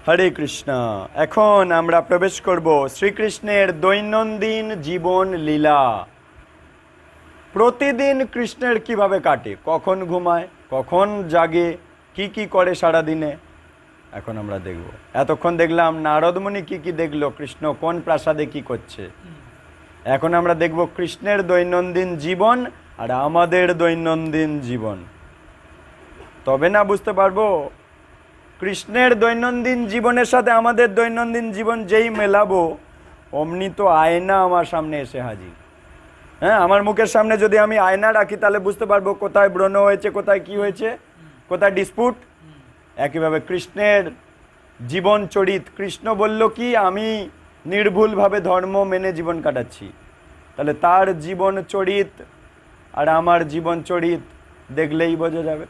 হরে কৃষ্ণ। এখন আমরা প্রবেশ করব শ্রীকৃষ্ণের দৈনন্দিন জীবন লীলা। প্রতিদিন কৃষ্ণের কিভাবে কাটে, কখন ঘুমায়, কখন জাগে, কি করে সারাদিনে, এখন আমরা দেখব। এতক্ষণ দেখলাম নারদমুনি কি দেখলো, কৃষ্ণ কোন প্রাসাদে কি করছে। এখন আমরা দেখব কৃষ্ণের দৈনন্দিন জীবন আর আমাদের দৈনন্দিন জীবন। তবে না বুঝতে পারবো কৃষ্ণের দৈনন্দিন জীবনের সাথে আমাদের দৈনন্দিন জীবন যেই মেলাবো, অমনি তো আয়না আমার সামনে এসে হাজির। হ্যাঁ, আমার মুখের সামনে যদি আমি আয়না রাখি তাহলে বুঝতে পারবো কোথায় ব্রণ হয়েছে, কোথায় কি হয়েছে, কোথায় ডিসপুট। একইভাবে কৃষ্ণের জীবন চরিত, কৃষ্ণ বলল কি আমি নির্ভুলভাবে ধর্ম মেনে জীবন কাটাচ্ছি, তাহলে তার জীবন চরিত আর আমার জীবন চরিত দেখলেই বোঝা যাবে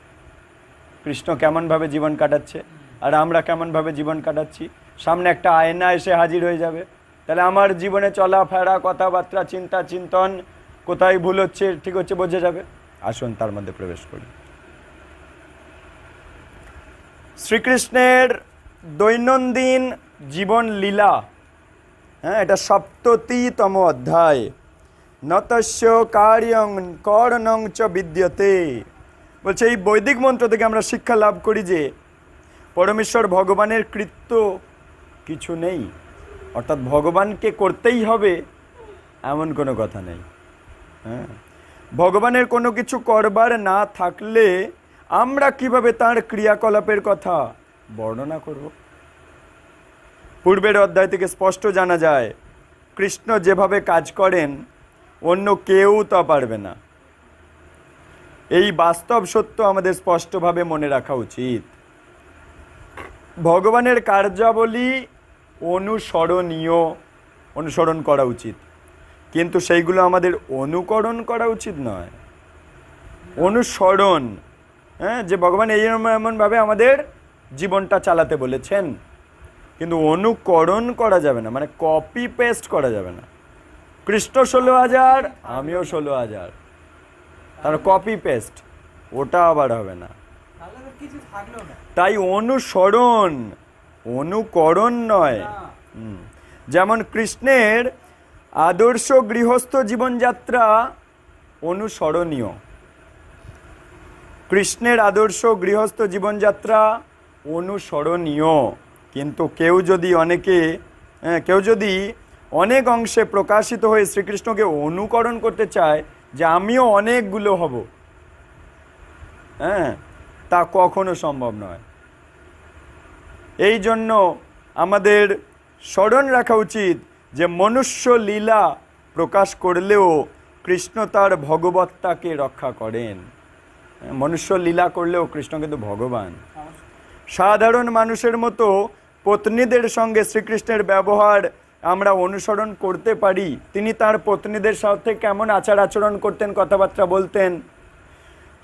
কৃষ্ণ কেমনভাবে জীবন কাটাচ্ছে আর আমরা কেমনভাবে জীবন কাটাচ্ছি। সামনে একটা আয়না এসে হাজির হয়ে যাবে, তাহলে আমার জীবনে চলাফেরা, কথাবার্তা, চিন্তা চিন্তন কোথায় ভুল হচ্ছে ঠিক হচ্ছে বোঝা যাবে। আসুন তার মধ্যে প্রবেশ করি। শ্রীকৃষ্ণের দৈনন্দিন জীবন লীলা, হ্যাঁ, এটা ৭৭তম অধ্যায়। নতস্য কার্যং করণং চ বিদ্যতে। বলছে এই বৈদিক মন্ত্র থেকে আমরা শিক্ষা লাভ করি যে পরমেশ্বর ভগবানের কৃত্য কিছু নেই, অর্থাৎ ভগবানকে করতেই হবে এমন কোনো কথা নেই। হ্যাঁ, ভগবানের কোনো কিছু করবার না থাকলে আমরা কিভাবে তার ক্রিয়াকলাপের কথা বর্ণনা করব। পূর্বের অধ্যায় থেকে স্পষ্ট জানা যায় কৃষ্ণ যেভাবে কাজ করেন অন্য কেউ তা পারবে না। এই বাস্তব সত্য আমাদের স্পষ্টভাবে মনে রাখা উচিত। ভগবানের কার্যাবলী অনুসরণীয়, অনুসরণ করা উচিত, কিন্তু সেইগুলো আমাদের অনুকরণ করা উচিত নয়। অনুসরণ, হ্যাঁ, যে ভগবান এই এমনভাবে আমাদের জীবনটা চালাতে বলেছেন, কিন্তু অনুকরণ করা যাবে না, মানে কপি পেস্ট করা যাবে না। কৃষ্ণ ১৬,০০০, আমিও ১৬,০০০, তার কপি পেস্ট ওটা আবার হবে না। তাই অনুসরণ, অনুকরণ নয়। যেমন কৃষ্ণের আদর্শ গৃহস্থ জীবনযাত্রা অনুসরণীয়, কৃষ্ণের আদর্শ গৃহস্থ জীবনযাত্রা অনুসরণীয়, কিন্তু কেউ যদি অনেক অংশে প্রকাশিত হয়ে শ্রীকৃষ্ণকে অনুকরণ করতে চায় যে আমিও অনেকগুলো হব, হ্যাঁ, তা কখনো সম্ভব নয়। এই জন্য আমাদের স্মরণ রাখা উচিত যে মনুষ্য লীলা প্রকাশ করলেও কৃষ্ণ তার ভগবত্তাকে রক্ষা করেন। মনুষ্য লীলা করলেও কৃষ্ণ কিন্তু ভগবান। সাধারণ মানুষের মতো পত্নীদের সঙ্গে শ্রীকৃষ্ণের ব্যবহার আমরা অনুসরণ করতে পারি। তিনি তার পত্নীদের সাথে কেমন আচার আচরণ করতেন, কথাবার্তা বলতেন,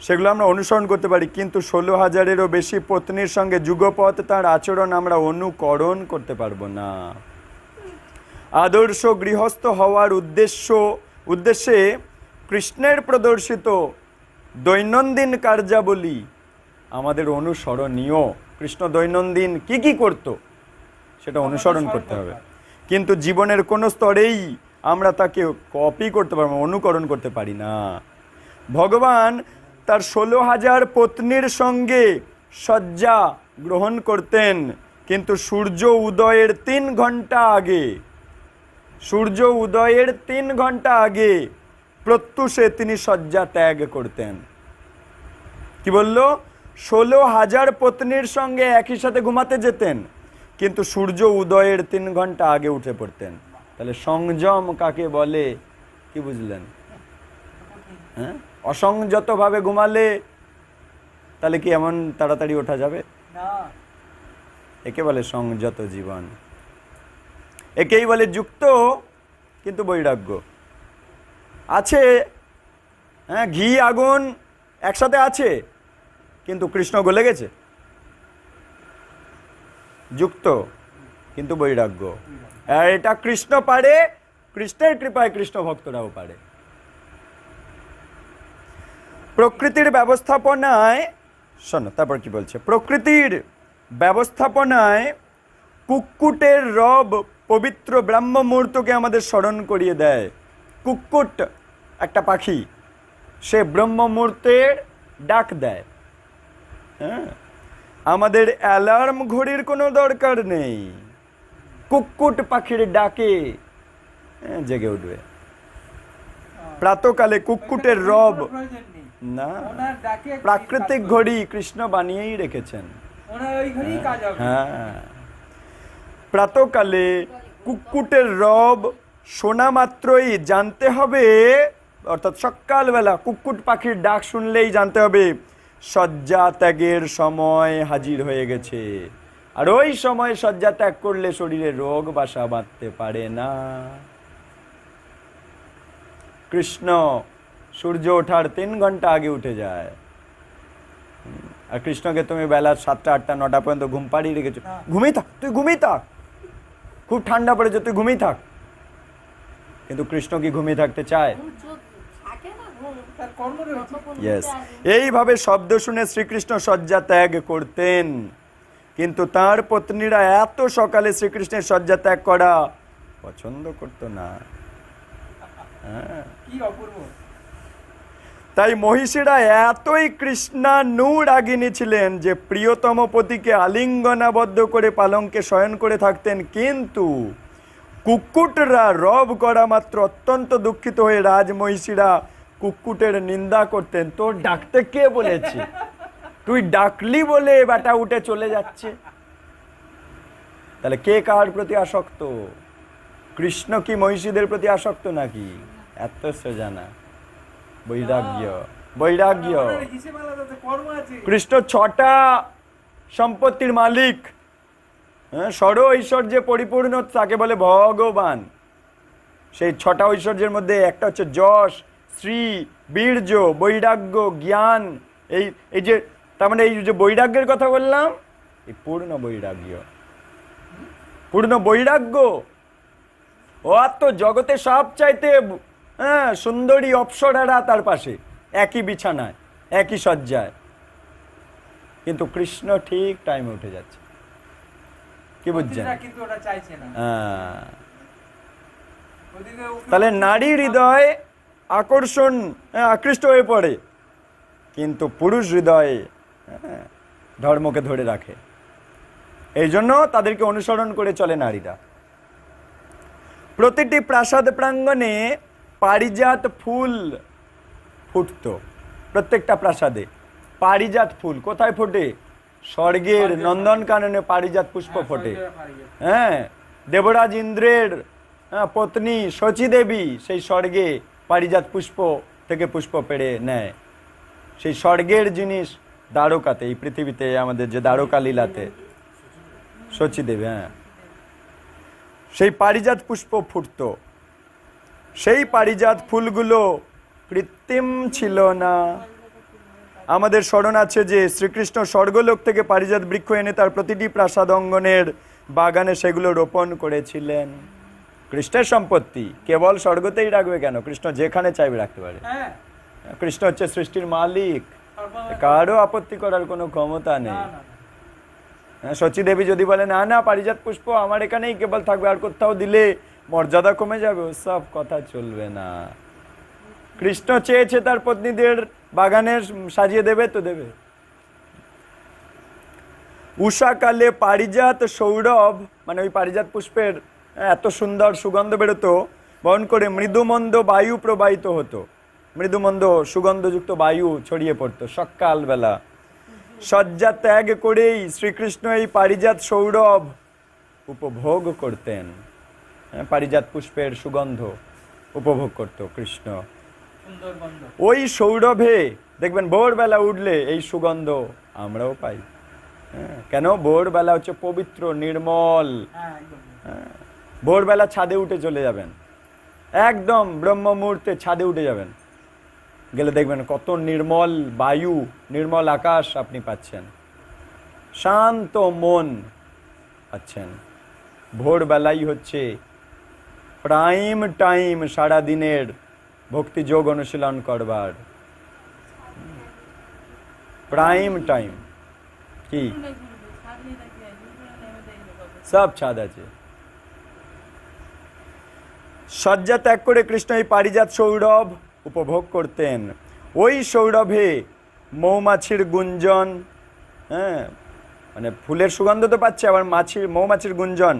সেগুলো আমরা অনুসরণ করতে পারি, কিন্তু ১৬,০০০-এরও বেশি পত্নীর সঙ্গে যুগপৎ তার আচরণ আমরা অনুকরণ করতে পারবো না। আদর্শ গৃহস্থ হওয়ার উদ্দেশ্যে কৃষ্ণের প্রদর্শিত দৈনন্দিন কার্যাবলী আমাদের অনুসরণীয়। কৃষ্ণ দৈনন্দিন কি করত সেটা অনুসরণ করতে হবে, কিন্তু জীবনের কোনো স্তরেই আমরা তাকে কপি করতে পারবো, অনুকরণ করতে পারি না। ভগবান তার ১৬,০০০ পত্নীর সঙ্গে শয্যা গ্রহণ করতেন, কিন্তু সূর্য উদয়ের ৩ ঘন্টা আগে প্রত্যুষে তিনি শয্যা ত্যাগ করতেন। কি বলল? ১৬,০০০ পত্নীর সঙ্গে একই সাথে ঘুমাতে যেতেন, কিন্তু সূর্য উদয়ের ৩ ঘন্টা আগে উঠে পড়তেন। তাহলে সংযম কাকে বলে কি বুঝলেন? হ্যাঁ, অসংযতভাবে ঘুমালে তাহলে কি এমন তাড়াতাড়ি ওঠা যাবে? একে বলে সংযত জীবন, একেই বলে যুক্ত কিন্তু বৈরাগ্য। আছে, হ্যাঁ, ঘি আগুন একসাথে আছে, কিন্তু কৃষ্ণ গলে গেছে। যুক্ত কিন্তু বৈরাগ্য, আর এটা কৃষ্ণ পারে, কৃষ্ণের কৃপায় কৃষ্ণ ভক্তরাও পারে। প্রকৃতির ব্যবস্থাপনায়, শোনো তারপর কি বলছে, প্রকৃতির ব্যবস্থাপনায় কুক্কুটের রব পবিত্র ব্রাহ্ম মুহূর্তকে আমাদের স্মরণ করিয়ে দেয়। কুক্কুট একটা পাখি, সে ব্রহ্ম মুহূর্তের ডাক দেয়। হ্যাঁ, আমাদের অ্যালার্ম ঘড়ির কোনো দরকার নেই, কুক্কুট পাখির ডাকে জেগে উঠবে। প্রাতকালে কুক্কুটের রব না, প্রাকৃতিক ঘড়ি কৃষ্ণ বানিয়েই রেখেছেন। হ্যাঁ, প্রাতকালে কুক্কুটের রব শোনা মাত্রই জানতে হবে, অর্থাৎ সকালবেলা কুক্কুট পাখির ডাক শুনলেই জানতে হবে শয্যা ত্যাগের সময় হাজির হয়ে গেছে। আর ওই সময় শয্যা ত্যাগ করলে শরীরে রোগ বাসা বাঁধতে পারে না। কৃষ্ণ সূর্য ওঠার 3 ঘন্টা আগে উঠে যায়। আর কৃষ্ণকে তুমি বেলা 7টা 8টা 9টা পর্যন্ত ঘুম পাড়িয়ে রেখেছো, ঘুমিয়ে থাক, তুই ঘুমিয়ে থাক, খুব ঠান্ডা পড়েছে, তুই ঘুমিয়ে থাক। কিন্তু কৃষ্ণ কি ঘুমিয়ে থাকতে চায়? ইয়েস, এইভাবে শব্দ শুনে শ্রীকৃষ্ণ শয্যা ত্যাগ করতেন। কিন্তু তার পত্নীরা এত সকালে শ্রীকৃষ্ণের শয্যা ত্যাগ করা পছন্দ করতো না। তাই মহিষীরা এতই কৃষ্ণানুরাগিনী ছিলেন যে প্রিয়তম পতিকে আলিঙ্গনাবদ্ধ করে পালঙ্কে শয়ন করে থাকতেন। কিন্তু কুক্কুটরা রব করা মাত্র অত্যন্ত দুঃখিত হয়ে রাজমহিষীরা কুক্কুটের নিন্দা করতেন। তোর ডাকতে কে বলেছে? তুই ডাকলি বলে বেটা উঠে চলে যাচ্ছে। তাহলে কে কার প্রতি আসক্ত? কৃষ্ণ কি মহিষীদের প্রতি আসক্ত নাকি? এত সোজা, বৈরাগ্য, বৈরাগ্য। কৃষ্ণ 6টা সম্পত্তির মালিক, ষড় ঐশ্বর্যে পরিপূর্ণ, তাকে বলে ভগবান। সেই 6টা ঐশ্বর্যের মধ্যে একটা হচ্ছে যশ, শ্রী, বীর্য, বৈরাগ্য, জ্ঞান। এই যে তার মানে এই যে বৈরাগ্যের কথা বললাম, এই পূর্ণ বৈরাগ্য, পূর্ণ বৈরাগ্য। ও তো জগতে সব চাইতে সুন্দরী অপ্সরারা তার পাশে, একই বিছানায়, একই শয্যায়, কিন্তু কৃষ্ণ ঠিক টাইমে উঠে যাচ্ছে। কি বুঝছেন? তাহলে নারী হৃদয় আকর্ষণ, আকৃষ্ট হয়ে পড়ে, কিন্তু পুরুষ হৃদয়ে ধর্মকে ধরে রাখে। এই জন্য তাদেরকে অনুসরণ করে চলে নারীরা। প্রতিটি প্রাসাদ প্রাঙ্গণে পারিজাত ফুল ফুটত। প্রত্যেকটা প্রাসাদে পারিজাত ফুল কোথায় ফোটে? স্বর্গের নন্দনকাননে পারিজাত পুষ্প ফোটে। হ্যাঁ, দেবরাজ ইন্দ্রের পত্নী শচী দেবী সেই স্বর্গে পারিজাত পুষ্প থেকে পুষ্প পেড়ে নেয়। সেই স্বর্গের জিনিস দ্বারকাতে, এই পৃথিবীতে আমাদের যে দ্বারকা লীলাতে শচী দেবী, হ্যাঁ, সেই পারিজাত পুষ্প ফুটত। সেই পারিজাত ফুলগুলো কৃত্রিম ছিল না। আমাদের স্মরণ আছে যে শ্রীকৃষ্ণ স্বর্গলোক থেকে পারিজাত বৃক্ষ এনে তার প্রতিটি প্রাসাদ অঙ্গনের বাগানে সেগুলো রোপণ করেছিলেন। কৃষ্ণের সম্পত্তি কেবল স্বর্গতেই রাখবে কেন? কৃষ্ণ যেখানে চাইবে রাখতে পারে। কৃষ্ণ হচ্ছে সৃষ্টির মালিক, কারো আপত্তি করার কোনো ক্ষমতা নেই। শচী দেবী যদি বলে না না পারিজাত পুষ্প আমার এখানেই কেবল থাকবে, আর কোথাও দিলে মর্যাদা কমে যাবে, ওসব কথা চলবে না। কৃষ্ণ চেয়েছে তার পত্নীদের বাগানে সাজিয়ে দেবে তো দেবে। উষাকালে পারিজাত সৌরভ, মানে ওই পারিজাত পুষ্পের এত সুন্দর সুগন্ধ বেরোতো, বহন করে মৃদুমন্দ বায়ু প্রবাহিত হতো। মৃদুমন্দ সুগন্ধযুক্ত বায়ু ছড়িয়ে পড়তো সকালবেলা। শয্যা ত্যাগ করেই শ্রীকৃষ্ণ এই পারিজাত সৌরভ উপভোগ করতেন। পারিজাত পুষ্পের সুগন্ধ উপভোগ করত কৃষ্ণ। ওই সৌরভে দেখবেন ভোরবেলা উঠলে এই সুগন্ধ আমরাও পাই। কেন? ভোরবেলা হচ্ছে পবিত্র, নির্মল। ভোরবেলা ছাদে উঠে চলে যাবেন, একদম ব্রহ্ম মুহূর্তে ছাদে উঠে যাবেন, গেলে দেখবেন কত নির্মল বায়ু, নির্মল আকাশ আপনি পাচ্ছেন, শান্ত মন পাচ্ছেন। ভোরবেলাই হচ্ছে প্রাইম টাইম সারা দিনের ভক্তি যোগ অনুশীলন করবার প্রাইম টাইম। কি সব ছাদ আছে। শয্যা ত্যাগ করে কৃষ্ণ এই পারিজাত সৌরভ উপভোগ করতেন। ওই সৌরভে মৌমাছির গুঞ্জন, হ্যাঁ, মানে ফুলের সুগন্ধ তো পাচ্ছে, আবার মৌমাছির গুঞ্জন,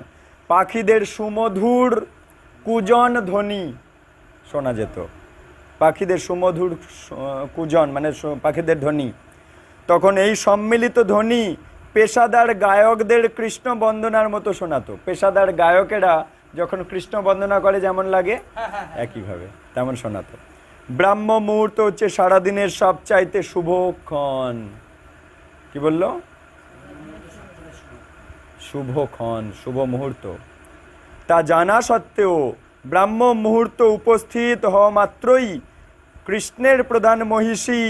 পাখিদের সুমধুর কুজন ধ্বনি শোনা যেত। পাখিদের সুমধুর কুজন মানে পাখিদের ধ্বনি। তখন এই সম্মিলিত ধ্বনি পেশাদার গায়কদের কৃষ্ণ বন্দনার মতো শোনাতো। পেশাদার গায়কেরা যখন কৃষ্ণ বন্দনা করে যেমন লাগে একইভাবে তেমন শোনাতো। ব্রাহ্ম মুহূর্ত হচ্ছে সারাদিনের সবচাইতে শুভক্ষণ। কি বললো? শুভক্ষণ, শুভ মুহূর্ত। তা জানা সত্ত্বেও ব্রাহ্ম মুহূর্ত উপস্থিত হওয়া মাত্রই কৃষ্ণের প্রধান মহিষী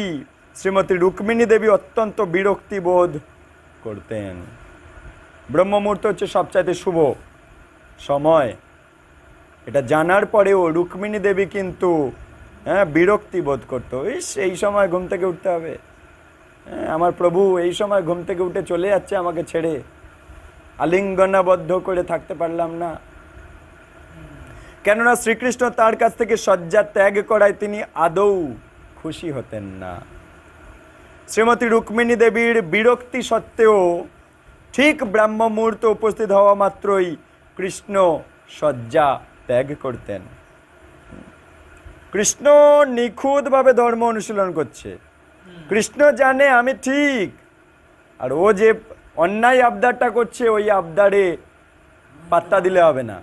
শ্রীমতী রুক্মিণী দেবী অত্যন্ত বিরক্তি বোধ করতেন। ব্রহ্ম মুহূর্ত হচ্ছে সবচাইতে শুভ সময়, এটা জানার পরেও রুক্মিণী দেবী কিন্তু বিরক্তি বোধ করতো। এই সময় ঘুম থেকে উঠতে হবে, আমার প্রভু এই সময় ঘুম থেকে উঠে চলে যাচ্ছে আমাকে ছেড়ে, আলিঙ্গনাবদ্ধ করে থাকতে পারলাম না। কেননা শ্রীকৃষ্ণ তার কাছ থেকে শয্যা ত্যাগ করায় তিনি আদৌ খুশি হতেন না। শ্রীমতী রুক্মিণী দেবীর বিরক্তি সত্ত্বেও ঠিক ব্রাহ্ম মুহূর্ত উপস্থিত হওয়া মাত্রই কৃষ্ণ শয্যা ত্যাগ করতেন। কৃষ্ণ নিখুঁতভাবে ধর্ম অনুশীলন করছে। কৃষ্ণ জানে আমি ঠিক, আর ও যে অন্যায় আবদারটা করছে ওই আবদারে পাত্তা দিলে হবে না।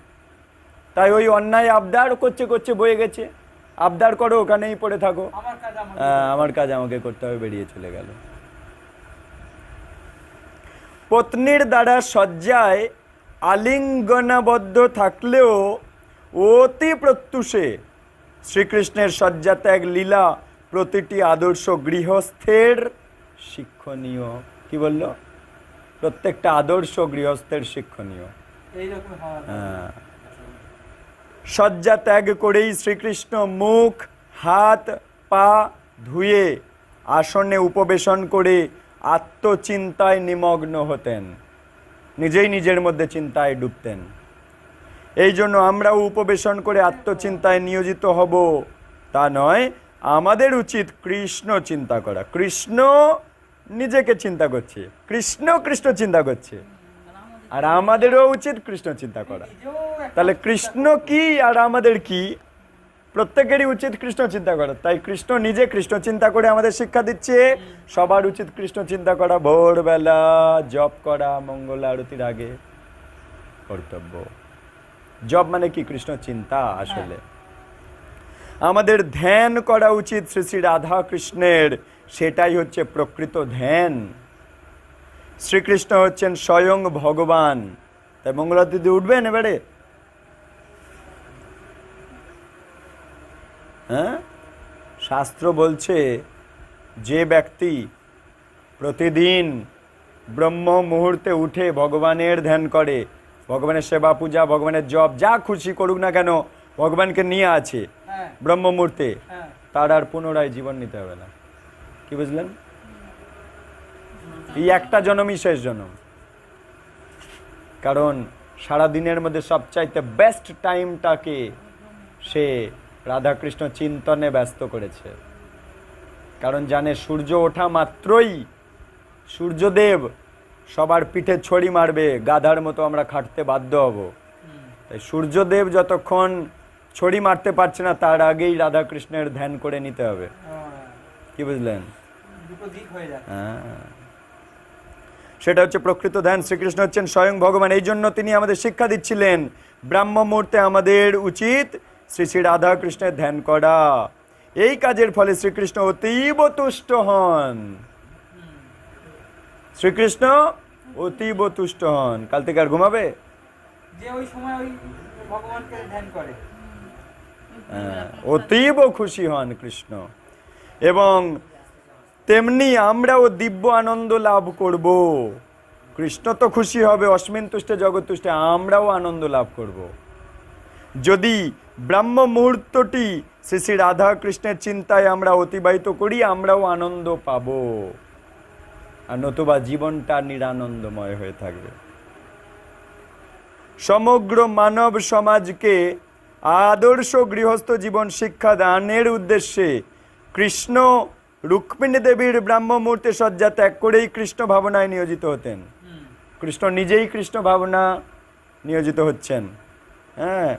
তাই ওই অন্যায় আবদার করছে করছে বয়ে গেছে, আবদার করো ওখানেই পড়ে থাকো, আমার কাজ আমাকে করতে হবে, বেরিয়ে চলে গেল। পত্নীর দ্বারা শয্যায় আলিঙ্গনাবদ্ধ থাকলেও অতি প্রত্যুষে শ্রীকৃষ্ণের শয্যা ত্যাগ লীলা প্রতিটি আদর্শ গৃহস্থের শিক্ষণীয়। কি বলল? প্রত্যেকটা আদর্শ গৃহস্থের শিক্ষণীয়। হ্যাঁ, শয্যা ত্যাগ করেই শ্রীকৃষ্ণ মুখ হাত পা ধুয়ে আসনে উপবেশন করে আত্মচিন্তায় নিমগ্ন হতেন, নিজেই নিজের মধ্যে চিন্তায় ডুবতেন। এই জন্য আমরাও উপবেশন করে আত্মচিন্তায় নিয়োজিত হব তা নয়, আমাদের উচিত কৃষ্ণ চিন্তা করা। কৃষ্ণ নিজেকে চিন্তা করছে, কৃষ্ণ কৃষ্ণ চিন্তা করছে, আর আমাদেরও উচিত কৃষ্ণ চিন্তা করা। তাহলে কৃষ্ণ কি আর আমাদের কি? প্রত্যেকেরই উচিত কৃষ্ণ চিন্তা করা। তাই কৃষ্ণ নিজে কৃষ্ণ চিন্তা করে আমাদের শিক্ষা দিচ্ছে। সবার উচিত কৃষ্ণ চিন্তা করা, ভোরবেলা জপ করা, মঙ্গল আরতির আগে কর্তব্য। জপ মানে কি? কৃষ্ণ চিন্তা। আসলে আমাদের ধ্যান করা উচিত শ্রী শ্রী রাধা কৃষ্ণের, সেটাই হচ্ছে প্রকৃত ধ্যান। শ্রীকৃষ্ণ হচ্ছেন স্বয়ং ভগবান। তাই মঙ্গল আরতিতে উঠবেন এবারে? হ্যাঁ, শাস্ত্র বলছে যে ব্যক্তি প্রতিদিন ব্রহ্ম মুহূর্তে উঠে ভগবানের ধ্যান করে, ভগবানের সেবা পূজা, ভগবানের জপ যা খুশি করুক না কেন, ভগবানকে নিয়ে আছে ব্রহ্ম মুহূর্তে, তার আর পুনরায় জীবন নিতে হবে না। কি বুঝলেন? এই একটা জন্মই শেষ জন্ম। কারণ সারা দিনের মধ্যে সবচাইতে বেস্ট টাইমটাকে সে রাধাকৃষ্ণ চিন্তনে ব্যস্ত করেছে। কারণ জানে সূর্য ওঠা মাত্রই সূর্যদেব সবার পিঠে ছড়ি মারবে, গাধার মতো আমরা খাটতে বাধ্য হব। তাই সূর্যদেব যতক্ষণ ছড়ি মারতে পারছে না তার আগেই রাধাকৃষ্ণের ধ্যান করে নিতে হবে। কি বুঝলেন? হ্যাঁ, সেটা হচ্ছে প্রকৃত ধ্যান। শ্রীকৃষ্ণ হচ্ছেন স্বয়ং ভগবান। এই জন্য তিনি আমাদের শিক্ষা দিচ্ছিলেন ব্রাহ্ম মুহূর্তে আমাদের উচিত শ্রী শ্রী রাধা কৃষ্ণের ধ্যান করা। এই কাজের ফলে শ্রীকৃষ্ণ অতীব তুষ্ট হন। শ্রীকৃষ্ণ অতীব তুষ্ট হন। কাল থেকে আর ঘুমাবে? যে ওই সময় ওই ভগবানকে ধ্যান করে অতীব খুশি হন কৃষ্ণ। এবং তেমনি আমরাও দিব্য আনন্দ লাভ করব। কৃষ্ণ তো খুশি হবে, অস্মিন তুষ্টে জগৎ তুষ্টে, আমরাও আনন্দ লাভ করব। যদি ব্রাহ্ম মুহূর্তটি শ্রী শ্রী রাধা কৃষ্ণের চিন্তায় আমরা অতিবাহিত করি, আমরাও আনন্দ পাব। আর নতুবা জীবনটা নিরানন্দময় হয়ে থাকবে। সমগ্র মানব সমাজকে আদর্শ গৃহস্থ জীবন শিক্ষা দানের উদ্দেশ্যে কৃষ্ণ রুক্মিণী দেবীর ব্রাহ্মমূর্তি শয্যা ত্যাগ করেই কৃষ্ণ ভাবনায় নিয়োজিত হতেন। কৃষ্ণ নিজেই কৃষ্ণ ভাবনা নিয়োজিত হচ্ছেন। হ্যাঁ,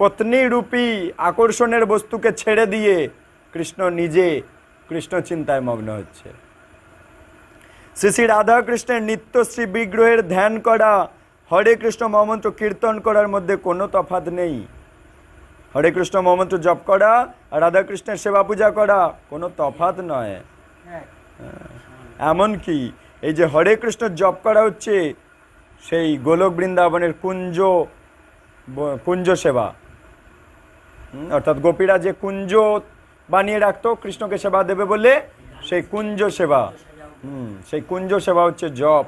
পত্নী রূপী আকর্ষণের বস্তুকে ছেড়ে দিয়ে কৃষ্ণ নিজে কৃষ্ণ চিন্তায় মগ্ন হচ্ছে। শ্রী শ্রী রাধাকৃষ্ণের নিত্য শ্রী বিগ্রহের ধ্যান করা, হরে কৃষ্ণ মহামন্ত্র কীর্তন করার মধ্যে কোনো তফাৎ নেই। হরে কৃষ্ণ মহামন্ত্র জপ করা আর রাধাকৃষ্ণের সেবা পূজা করা কোনো তফাৎ নয়। এমনকি এই যে হরে কৃষ্ণ জপ করা হচ্ছে, সেই গোলক বৃন্দাবনের কুঞ্জ সেবা, অর্থাৎ গোপীরা যে কুঞ্জ বানিয়ে রাখতো কৃষ্ণকে সেবা দেবে বলে, সেই কুঞ্জ সেবা, সেই কুঞ্জ সেবা হচ্ছে জপ।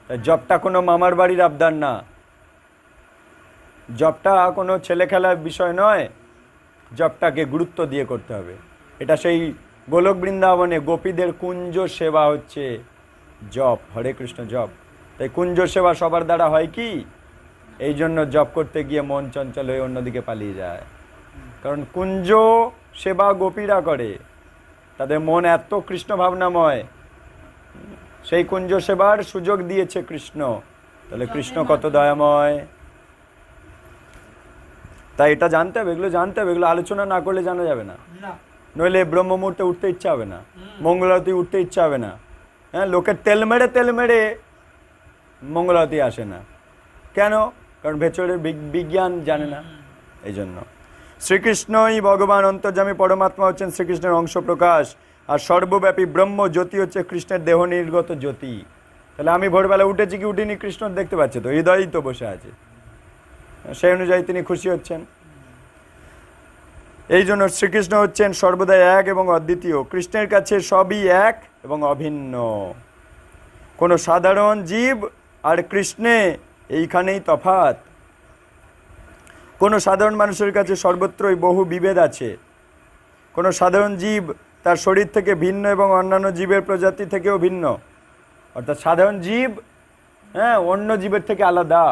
তাই জপটা কোনো মামার বাড়ির আবদার না, জপটা কোনো ছেলে খেলার বিষয় নয়, জপটাকে গুরুত্ব দিয়ে করতে হবে। এটা সেই গোলক বৃন্দাবনে গোপীদের কুঞ্জ সেবা হচ্ছে জপ, হরে কৃষ্ণ জপ। তাই কুঞ্জ সেবা সবার দ্বারা হয় কি? এই জন্য জপ করতে গিয়ে মন চঞ্চল হয়ে অন্যদিকে পালিয়ে যায়। কারণ কুঞ্জ সেবা গোপীরা করে, তাদের মন এত কৃষ্ণ ভাবনাময়, সেই কুঞ্জ সেবার সুযোগ দিয়েছে কৃষ্ণ। তাহলে কৃষ্ণ কত দয়াময়। তাই এটা জানতে হবে, এগুলো জানতে হবে, এগুলো আলোচনা না করলে জানা যাবে না। নইলে ব্রহ্ম মুহূর্তে উঠতে ইচ্ছা হবে না, মঙ্গলারতি উঠতে ইচ্ছা হবে না। হ্যাঁ, লোকের তেল মেরে মঙ্গলারতি আসে না কেন? কারণ ভেতরে বিজ্ঞান জানে না। এই জন্য শ্রীকৃষ্ণই ভগবান, অন্তর্যামী পরমাত্মা হচ্ছেন শ্রীকৃষ্ণের অংশ প্রকাশ, আর সর্বব্যাপী ব্রহ্ম জ্যোতি হচ্ছে কৃষ্ণের দেহ নির্গত জ্যোতি। তাহলে আমি ভোরবেলা উঠেছি কি উঠিনি, কৃষ্ণ দেখতে পাচ্ছে তো, হৃদয়ই তো বসে আছে, সেই অনুযায়ী তিনি খুশি হচ্ছেন। এই জন্য শ্রীকৃষ্ণ হচ্ছেন সর্বদা এক এবং অদ্বিতীয়। কৃষ্ণের কাছে সবই এক এবং অভিন্ন। কোনো সাধারণ জীব আর কৃষ্ণে এইখানেই তফাৎ। কোনো সাধারণ মানুষের কাছে সর্বত্রই বহু বিভেদ আছে। কোনো সাধারণ জীব তার শরীর থেকে ভিন্ন এবং অন্যান্য জীবের প্রজাতি থেকেও ভিন্ন। অর্থাৎ সাধারণ জীব অন্য জীবের থেকে আলাদা।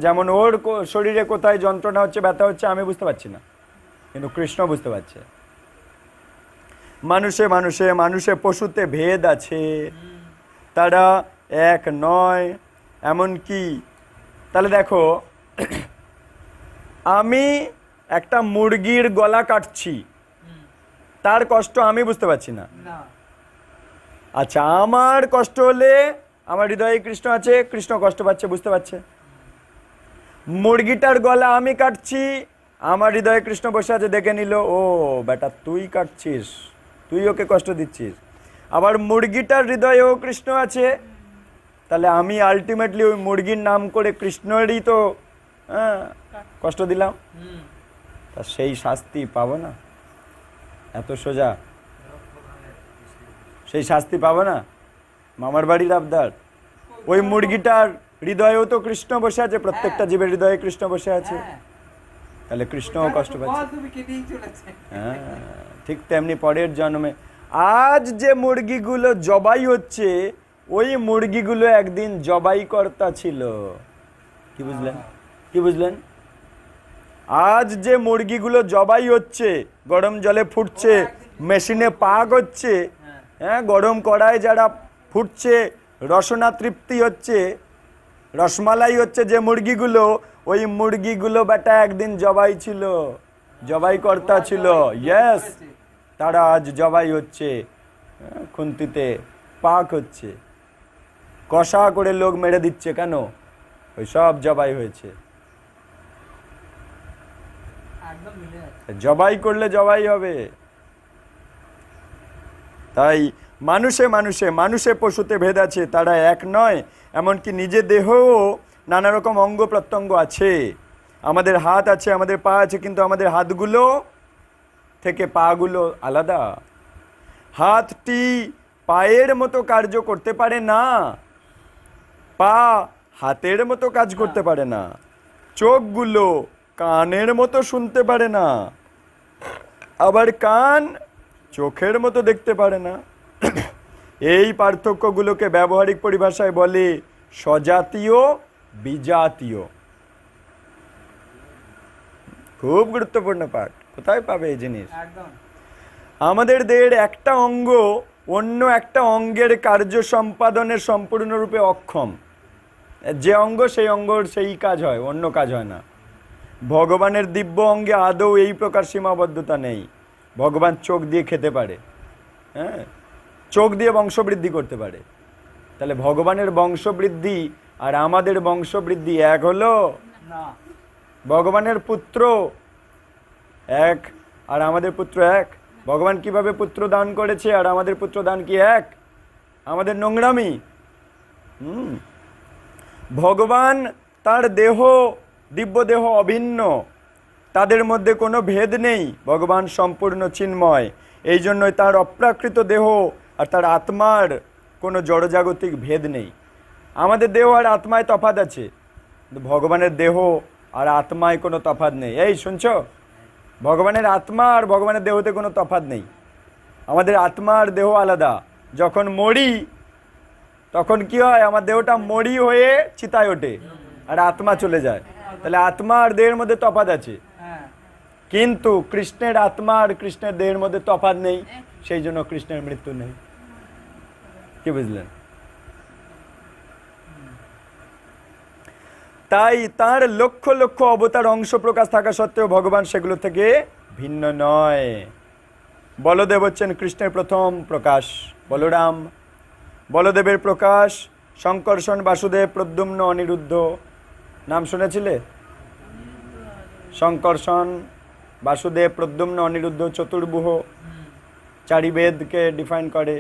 যেমন ওর শরীরে কোথায় যন্ত্রণা হচ্ছে, ব্যথা হচ্ছে, আমি বুঝতে পারছি না, কিন্তু কৃষ্ণ বুঝতে পারছে। মানুষে পশুতে ভেদ আছে, তারা এক নয়। এমনকি তাহলে দেখো, আমি একটা মুরগির গলা কাটছি, তার কষ্ট আমি বুঝতে পারছি না। আচ্ছা, আমার কষ্ট হলে আমার হৃদয়ে কৃষ্ণ আছে, কৃষ্ণ কষ্ট পাচ্ছে, বুঝতে পারছে। মুরগিটার গলা আমি কাটছি, আমার হৃদয়ে কৃষ্ণ বসে আছে, দেখে নিল, ও বেটা তুই কাটছিস, তুই ওকে কষ্ট দিচ্ছিস। আবার মুরগিটার হৃদয়েও কৃষ্ণ আছে, তাহলে আমি আলটিমেটলি ওই মুরগির নাম করে কৃষ্ণেরই তো কষ্ট দিলাম, তা সেই শাস্তি পাবো না? এত সোজা সেই শাস্তি পাবো না? মামার বাড়ির আবদার। ওই মুরগিটার হৃদয়েও তো কৃষ্ণ বসে আছে, প্রত্যেকটা জীবের হৃদয়ে কৃষ্ণ বসে আছে, তাহলে কৃষ্ণও কষ্ট পাচ্ছে। হ্যাঁ, ঠিক তেমনি পরের জন্মে আজ যে মুরগিগুলো জবাই হচ্ছে, ওই মুরগিগুলো একদিন জবাই কর্তা ছিল। কি বুঝলেন? আজ যে মুরগিগুলো জবাই হচ্ছে, গরম জলে ফুটছে, মেশিনে পাক হচ্ছে, গরম কড়ায় যারা ফুটছে, রসনা তৃপ্তি হচ্ছে, রসমালাই হচ্ছে যে মুরগিগুলো, ওই মুরগিগুলো বেটা একদিন জবাই ছিল, জবাই কর্তা ছিল। ইয়েস, তারা আজ জবাই হচ্ছে, খুন্তিতে পাক হচ্ছে, কষা করে লোক মেরে দিচ্ছে। কেন? ওই সব জবাই হয়েছে। জবাই করলে জবাই হবে। তাই মানুষে পশুতে ভেদ আছে, তারা এক নয়। এমনকি নিজের দেহেও নানা রকম অঙ্গ প্রত্যঙ্গ আছে। আমাদের হাত আছে, আমাদের পা আছে, কিন্তু আমাদের হাতগুলো থেকে পাগুলো আলাদা। হাতটি পায়ের মতো কার্য করতে পারে না, পা হাতের মতো কাজ করতে পারে না, চোখগুলো কানের মতো শুনতে পারে না, আবার কান চোখের মতো দেখতে পারে না। এই পার্থক্যগুলোকে ব্যবহারিক পরিভাষায় বলে স্বজাতীয় বিজাতীয়। খুব গুরুত্বপূর্ণ পাঠ, কোথায় পাবে এই জিনিস? একদম। আমাদের দেহের একটা অঙ্গ অন্য একটা অঙ্গের কার্য সম্পাদনের সম্পূর্ণরূপে অক্ষম। যে অঙ্গ সেই অঙ্গর সেই কাজ হয়, অন্য কাজ হয় না। ভগবানের দিব্য অঙ্গে আদৌ এই প্রকার সীমাবদ্ধতা নেই। ভগবান চোখ দিয়ে খেতে পারে, হ্যাঁ, চোখ দিয়ে বংশবৃদ্ধি করতে পারে। তাহলে ভগবানের বংশবৃদ্ধি আর আমাদের বংশবৃদ্ধি এক হলো না। ভগবানের পুত্র এক আর আমাদের পুত্র এক। ভগবান কিভাবে পুত্র দান করেছে আর আমাদের পুত্র দান কি এক? আমাদের নোংরামি। ভগবান তার দেহ, দিব্য দেহ অভিন্ন, তাদের মধ্যে কোনো ভেদ নেই। ভগবান সম্পূর্ণ চিন্ময়, এই জন্যই তার অপ্রাকৃত দেহ আর তার আত্মার কোনো জড়জাগতিক ভেদ নেই। আমাদের দেহ আর আত্মায় তফাৎ আছে, কিন্তু ভগবানের দেহ আর আত্মায় কোনো তফাৎ নেই। এই শুনছ, ভগবানের আত্মা আর ভগবানের দেহতে কোনো তফাৎ নেই। আমাদের আত্মা আর দেহ আলাদা। যখন মরি তখন কি হয়? আমার দেহটা মরি হয়ে চিতায় ওঠে আর আত্মা চলে যায়। তাহলে আত্মা আর দেহের মধ্যে তফাৎ আছে, হ্যাঁ। কিন্তু কৃষ্ণের আত্মা আর কৃষ্ণের দেহের মধ্যে তফাৎ নেই, সেই জন্য কৃষ্ণের মৃত্যু নেই। কি বুঝলেন? তাই তার লক্ষ লক্ষ অবতার অংশ প্রকাশ থাকা সত্ত্বেও ভগবান সেগুলো থেকে ভিন্ন নয়। বলদেব হচ্ছেন কৃষ্ণের প্রথম প্রকাশ। বলরাম, বলদেবের প্রকাশ শঙ্কর্ষণ, বাসুদেব, প্রদ্যুম্ন, অনিরুদ্ধ। নাম শুনেছিলে? শঙ্কর্ষণ, বাসুদেব, প্রদ্যুম্ন, অনিরুদ্ধ চতুর্ভুহ। চারি বেদকে ডিফাইন করে,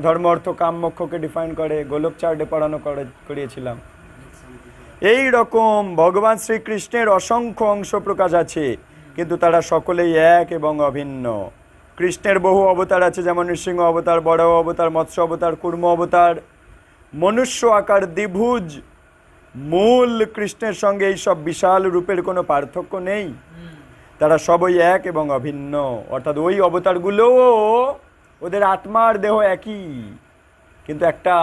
ধর্ম অর্থ কাম মোক্ষকে ডিফাইন করে। গোলক চার্টে পড়ানো করিয়েছিলাম। এই রকম ভগবান শ্রীকৃষ্ণের অসংখ্য অংশ প্রকাশ আছে, কিন্তু তারা সকলেই এক এবং অভিন্ন। কৃষ্ণের বহু অবতার আছে, যেমন নৃসিংহ অবতার, বড় অবতার, মৎস্য অবতার, কুর্ম অবতার। মনুষ্য আকার দ্বিভুজ মূল কৃষ্ণের সঙ্গে এই সব বিশাল রূপের কোনো পার্থক্য নেই। তারা সবই এক এবং অভিন্ন, অর্থাৎ ওই অবতারগুলোও ওদের আত্মার দেহ একই, কিন্তু একটা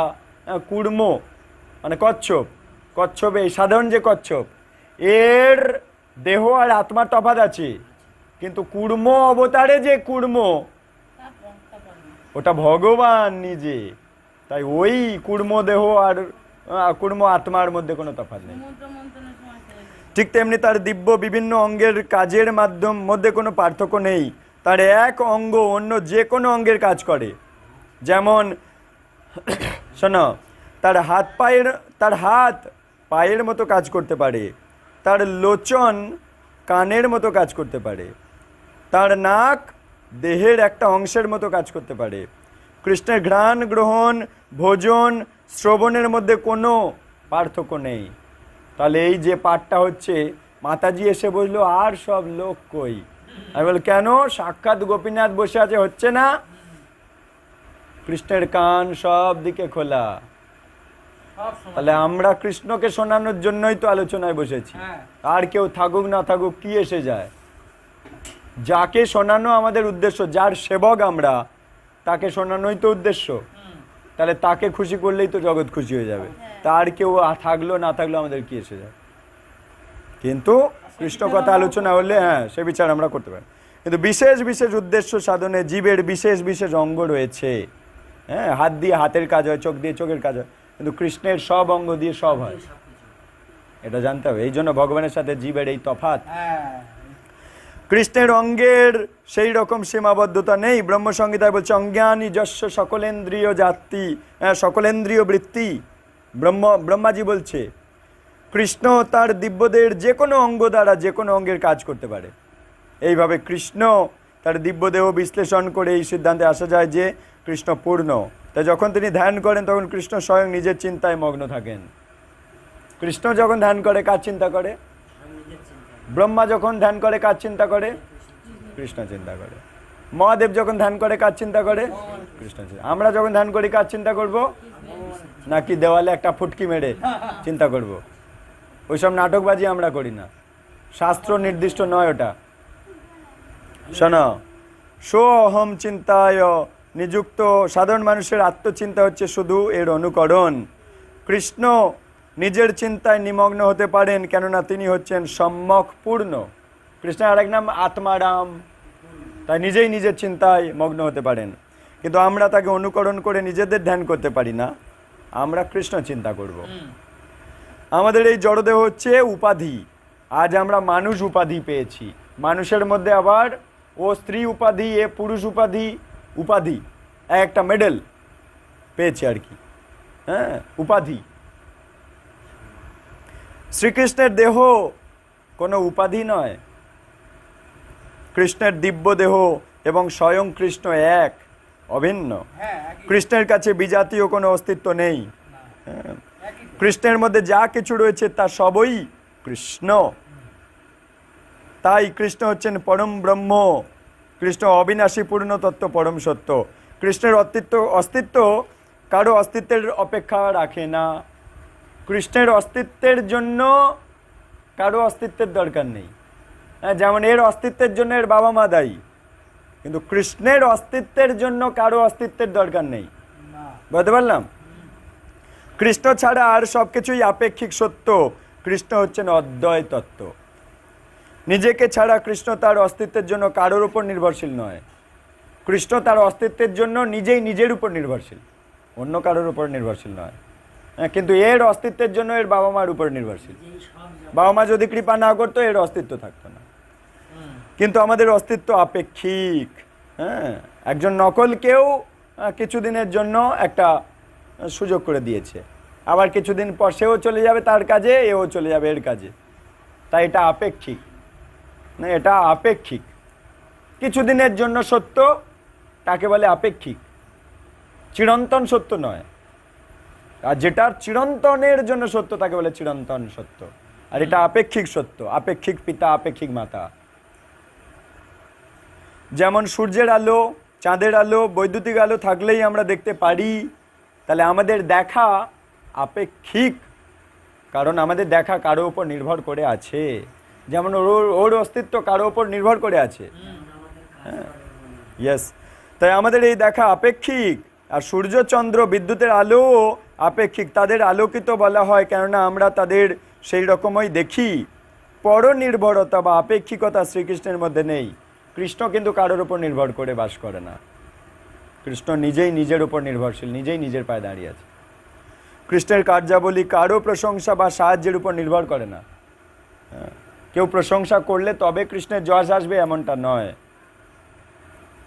কুর্ম মানে কচ্ছপ, কচ্ছপ এই সাধারণ যে কচ্ছপ, এর দেহ আর আত্মার তফাৎ আছে, কিন্তু কুর্ম অবতারে যে কুর্ম ওটা ভগবান নিজে। তাই ওই কুর্ম দেহ আর কুর্ম আত্মার মধ্যে কোনো তফাৎ নেই। ঠিক তেমনি তার দিব্য বিভিন্ন অঙ্গের কাজের মধ্যে কোনো পার্থক্য নেই। তার এক অঙ্গ অন্য যে কোনো অঙ্গের কাজ করে। যেমন শোনো, তার হাত পায়ের মতো কাজ করতে পারে, তার লোচন কানের মতো কাজ করতে পারে, তার নাক দেহের একটা অংশের মতো কাজ করতে পারে। কৃষ্ণের ঘ্রাণ গ্রহণ, ভোজন, শ্রবণের মধ্যে কোনো পার্থক্য নেই। তাহলে এই যে পাঠটা হচ্ছে, মাতাজি এসে বললো আর সব লোক কই? আমি বল কেন? সাক্ষাৎ গোপীনাথ বসে আছে, হচ্ছে না? কৃষ্ণের কান সব দিকে খোলা। তাহলে আমরা কৃষ্ণকে শোনানোর জন্যই তো আলোচনায় বসেছি। আর কেউ থাকুক না থাকুক কি এসে যায়? যাকে শোনানো আমাদের উদ্দেশ্য, যার সেবক আমরা, তাকে শোনানোই তো উদ্দেশ্য। তাহলে তাকে খুশি করলেই তো জগৎ খুশি হয়ে যাবে। তার কেউ থাকলো না থাকলো আমাদের কি এসে যায়? কিন্তু কৃষ্ণ কথা আলোচনা হলে হ্যাঁ, সে বিচার আমরা করতে পারি। কিন্তু বিশেষ বিশেষ উদ্দেশ্য সাধনে জীবের বিশেষ বিশেষ অঙ্গ রয়েছে। হ্যাঁ, হাত দিয়ে হাতের কাজ হয়, চোখ দিয়ে চোখের কাজ হয়, কিন্তু কৃষ্ণের সব অঙ্গ দিয়ে সব হয়, এটা জানতে হবে। এই জন্য ভগবানের সাথে জীবের এই তফাৎ। কৃষ্ণের অঙ্গের সেই রকম সীমাবদ্ধতা নেই। ব্রহ্মসংহিতায় বলছে অজ্ঞানী যস্য সকলেন্দ্রিয় জাতি, সকলেন্দ্রিয় বৃত্তি। ব্রহ্মাজি বলছে কৃষ্ণ তার দিব্যদেহের যে কোনো অঙ্গ দ্বারা যে কোনো অঙ্গের কাজ করতে পারে। এইভাবে কৃষ্ণ তার দিব্যদেহ বিশ্লেষণ করে এই সিদ্ধান্তে আসা যায় যে কৃষ্ণ পূর্ণ। তাই যখন তিনি ধ্যান করেন তখন কৃষ্ণ স্বয়ং নিজের চিন্তায় মগ্ন থাকেন। কৃষ্ণ যখন ধ্যান করে কার চিন্তা করে? ব্রহ্মা যখন ধ্যান করে কার চিন্তা করে? কৃষ্ণ চিন্তা করে। মহাদেব যখন ধ্যান করে কার চিন্তা করে? কৃষ্ণ চিন্তা। আমরা যখন ধ্যান করি কার চিন্তা করব? নাকি দেওয়ালে একটা ফুটকি মেরে চিন্তা করব? ওইসব নাটকবাজি আমরা করি না, শাস্ত্র নির্দিষ্ট নয় ওটা। শোনো, সো অহম চিন্তায় নিযুক্ত সাধারণ মানুষের আত্মচিন্তা হচ্ছে শুধু এর অনুকরণ। কৃষ্ণ নিজের চিন্তায় নিমগ্ন হতে পারেন, কেননা তিনি হচ্ছেন সম্যক পূর্ণ। কৃষ্ণের আরেক নাম আত্মারাম, তাই নিজেই নিজের চিন্তায় মগ্ন হতে পারেন। কিন্তু আমরা তাকে অনুকরণ করে নিজেদের ধ্যান করতে পারি না, আমরা কৃষ্ণ চিন্তা করব। আমাদের এই জড়দেহ হচ্ছে উপাধি। আজ আমরা মানুষ উপাধি পেয়েছি, মানুষের মধ্যে আবার ও স্ত্রী উপাধি, এ পুরুষ উপাধি, উপাধি একটা মেডেল পেয়েছে আর কি, হ্যাঁ, উপাধি। শ্রীকৃষ্ণের দেহ কোনো উপাধি নয়, কৃষ্ণের দিব্য দেহ এবং স্বয়ং কৃষ্ণ এক, অভিন্ন। কৃষ্ণের কাছে বিজাতীয় কোনো অস্তিত্ব নেই। হ্যাঁ, কৃষ্ণের মধ্যে যা কিছু রয়েছে তা সবই কৃষ্ণ। তাই কৃষ্ণ হচ্ছেন পরম ব্রহ্ম, কৃষ্ণ অবিনাশী পূর্ণ তত্ত্ব, পরম সত্য। কৃষ্ণের অস্তিত্ব কারো অস্তিত্বের অপেক্ষা রাখে না। কৃষ্ণের অস্তিত্বের জন্য কারো অস্তিত্বের দরকার নেই। হ্যাঁ, যেমন এর অস্তিত্বের জন্য এর বাবা মা দায়ী, কিন্তু কৃষ্ণের অস্তিত্বের জন্য কারো অস্তিত্বের দরকার নেই। বুঝতে পারলাম? কৃষ্ণ ছাড়া আর সব কিছুই আপেক্ষিক সত্য। কৃষ্ণ হচ্ছেন অদ্বয় তত্ত্ব। নিজেকে ছাড়া কৃষ্ণ তার অস্তিত্বের জন্য কারোর উপর নির্ভরশীল নয়। কৃষ্ণ তার অস্তিত্বের জন্য নিজেই নিজের উপর নির্ভরশীল, অন্য কারোর উপর নির্ভরশীল নয়। হ্যাঁ, কিন্তু এর অস্তিত্বের জন্য এর বাবা মার উপর নির্ভরশীল। বাবা মা যদি কৃপা না করতো এর অস্তিত্ব থাকতো না। কিন্তু আমাদের অস্তিত্ব আপেক্ষিক। হ্যাঁ, একজন নকলকেও কিছুদিনের জন্য একটা সুযোগ করে দিয়েছে, আবার কিছুদিন পর সেও চলে যাবে তার কাজে, এও চলে যাবে এর কাজে। তাই এটা আপেক্ষিক না, এটা আপেক্ষিক। কিছুদিনের জন্য সত্য তাকে বলে আপেক্ষিক, চিরন্তন সত্য নয়। আর যেটা চিরন্তনের জন্য সত্য তাকে বলে চিরন্তন সত্য। আর এটা আপেক্ষিক সত্য, আপেক্ষিক পিতা, আপেক্ষিক মাতা। যেমন সূর্যের আলো, চাঁদের আলো, বৈদ্যুতিক আলো থাকলেই আমরা দেখতে পারি, তাহলে আমাদের দেখা আপেক্ষিক, কারণ আমাদের দেখা কারো উপর নির্ভর করে আছে। যেমন ওর অস্তিত্ব কারো উপর নির্ভর করে আছে। হ্যাঁ, ইয়েস। তাই আমাদের এই দেখা আপেক্ষিক। আর সূর্য, চন্দ্র, বিদ্যুতের আলোও আপেক্ষিক। তাদের আলোকিত বলা হয় কেননা আমরা তাদের সেই রকমই দেখি। পরনির্ভরতা বা আপেক্ষিকতা শ্রীকৃষ্ণের মধ্যে নেই। কৃষ্ণ কিন্তু কারোর উপর নির্ভর করে বাস করে না। কৃষ্ণ নিজেই নিজের উপর নির্ভরশীল, নিজেই নিজের পায়ে দাঁড়িয়ে আছে। কৃষ্ণের কার্যাবলী কারো প্রশংসা বা সাহায্যের উপর নির্ভর করে না। কেউ প্রশংসা করলে তবে কৃষ্ণের যশ আসবে এমনটা নয়।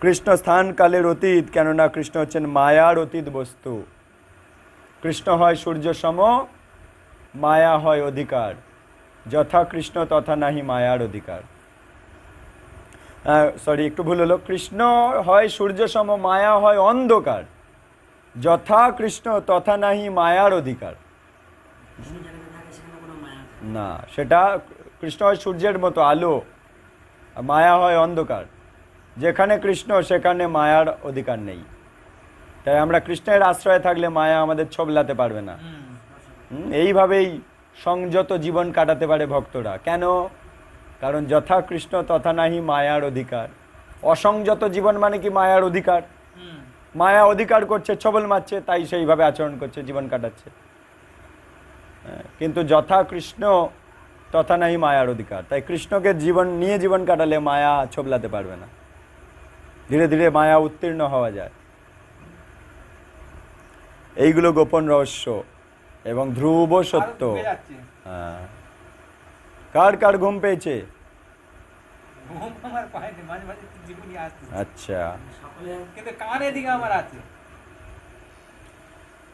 কৃষ্ণ স্থান কালের অতীত, কেননা কৃষ্ণ হচ্ছেন মায়ার অতীত বস্তু। কৃষ্ণ হয় সূর্য সম, মায়া হয় অধিকার। যথা কৃষ্ণ তথা নাহি মায়ার অধিকার। সরি, একটু ভুল হলো। কৃষ্ণ হয় সূর্য সম, মায়া হয় অন্ধকার। যথা কৃষ্ণ তথা নাহি মায়ার অধিকার। না, সেটা কৃষ্ণ হয় সূর্যের মতো আলো, মায়া হয় অন্ধকার। যেখানে কৃষ্ণ সেখানে মায়ার অধিকার নেই। তাই আমরা কৃষ্ণের আশ্রয়ে থাকলে মায়া আমাদের ছোবলাতে পারবে না। এইভাবেই সংযত জীবন কাটাতে পারে ভক্তরা। কেন? কারণ যথা কৃষ্ণ তথা নাহি মায়ার অধিকার। অসংযত জীবন মানে কি মায়ার অধিকার। মায়া অধিকার করছে, ছবল মারছে, তাই সেইভাবে আচরণ করছে, জীবন কাটাচ্ছে। কিন্তু যথা কৃষ্ণ তথা নাহি মায়ার অধিকার। তাই কৃষ্ণকে জীবন নিয়ে জীবন কাটালে মায়া ছোবলাতে পারবে না। ধীরে ধীরে মায়া উত্তীর্ণ হওয়া যায়। এইগুলো গোপন রহস্য এবং ধ্রুব সত্য। হ্যাঁ, কার কার ঘুম পেয়েছে? আচ্ছা,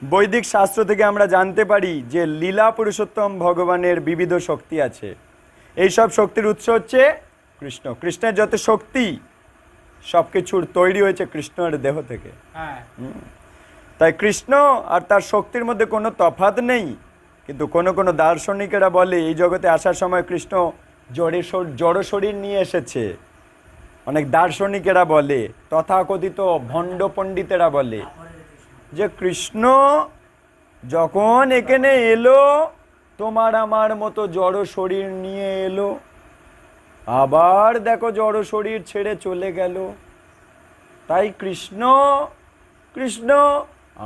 বৈদিক শাস্ত্র থেকে আমরা জানতে পারি যে লীলা পুরুষোত্তম ভগবানের বিবিধ শক্তি আছে। এইসব শক্তির উৎস হচ্ছে কৃষ্ণ। কৃষ্ণের যত শক্তি সব কিছুর তৈরি হয়েছে কৃষ্ণের দেহ থেকে। তাই কৃষ্ণ আর তার শক্তির মধ্যে কোনো তফাৎ নেই। কিন্তু কোনো দার্শনিকেরা বলে এই জগতে আসার সময় কৃষ্ণ জড় শরীর নিয়ে এসেছে। অনেক দার্শনিকেরা বলে, তথাকথিত ভণ্ড পণ্ডিতেরা বলে যে কৃষ্ণ যখন এখানে এলো তোমার আমার মতো জড় শরীর নিয়ে এলো, আবার দেখো জড় শরীর ছেড়ে চলে গেল। তাই কৃষ্ণ কৃষ্ণ,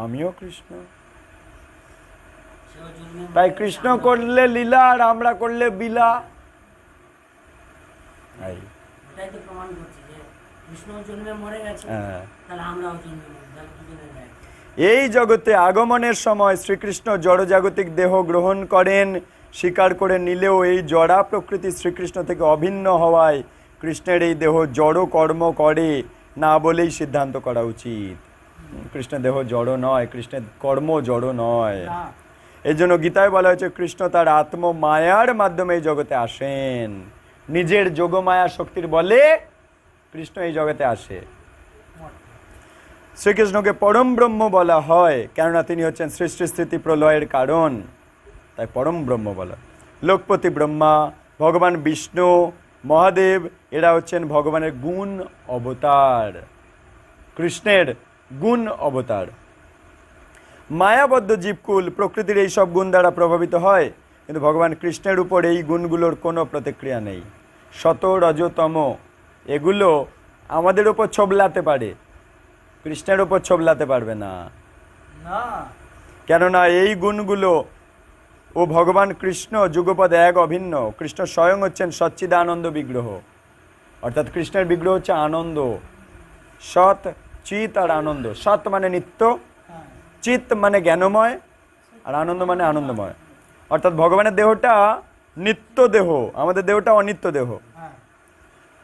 আমিও কৃষ্ণ। তাই কৃষ্ণ করলে লীলা আর আমরা করলে বিলা। এই এটাই তো প্রমাণ করছে যে কৃষ্ণ জন্মে মরে গেছে, তাহলে আমরাও জন্মে মরে যাব, দুজনের গায়ে। এই জগতে আগমনের সময় শ্রীকৃষ্ণ জড়জাগতিক দেহ গ্রহণ করেন, স্বীকার করে নিলেও এই জড়া প্রকৃতি শ্রীকৃষ্ণ থেকে অভিন্ন হওয়ায় কৃষ্ণের এই দেহ জড় কর্ম করে না বলেই সিদ্ধান্ত করা উচিত। কৃষ্ণের দেহ জড় নয়, কৃষ্ণের কর্ম জড় নয়। না, এই জন্য গীতায় বলা হয়েছে কৃষ্ণ তার আত্মমায়ার মাধ্যমে এই জগতে আসেন। নিজের যোগমায়া শক্তির বলে কৃষ্ণ এই জগতে আসে। শ্রীকৃষ্ণকে পরম ব্রহ্ম বলা হয় কেননা তিনি হচ্ছেন সৃষ্টি স্থিতি প্রলয়ের কারণ, তাই পরম ব্রহ্ম বলা। লোকপতি ব্রহ্মা, ভগবান বিষ্ণু, মহাদেব এরা হচ্ছেন ভগবানের গুণ অবতার, কৃষ্ণের গুণ অবতার। মায়াবদ্ধ জীবকুল প্রকৃতির এই সব গুণ দ্বারা প্রভাবিত হয়, কিন্তু ভগবান কৃষ্ণের উপর এই গুণগুলোর কোনো প্রতিক্রিয়া নেই। শত রজতম এগুলো আমাদের উপর ছোবলাতে পারে, কৃষ্ণের উপর ছোবলাতে পারবে না। না, কেননা এই গুণগুলো ও ভগবান কৃষ্ণ যুগপদ এক অভিন্ন। কৃষ্ণ স্বয়ং হচ্ছেন সচ্চিদানন্দ বিগ্রহ, অর্থাৎ কৃষ্ণের বিগ্রহ হচ্ছে আনন্দ। সৎ, চিত আর আনন্দ। সৎ মানে নিত্য, হ্যাঁ, চিত মানে জ্ঞানময়, আর আনন্দ মানে আনন্দময়। অর্থাৎ ভগবানের দেহটা নিত্য দেহ, আমাদের দেহটা অনিত্য দেহ। হ্যাঁ,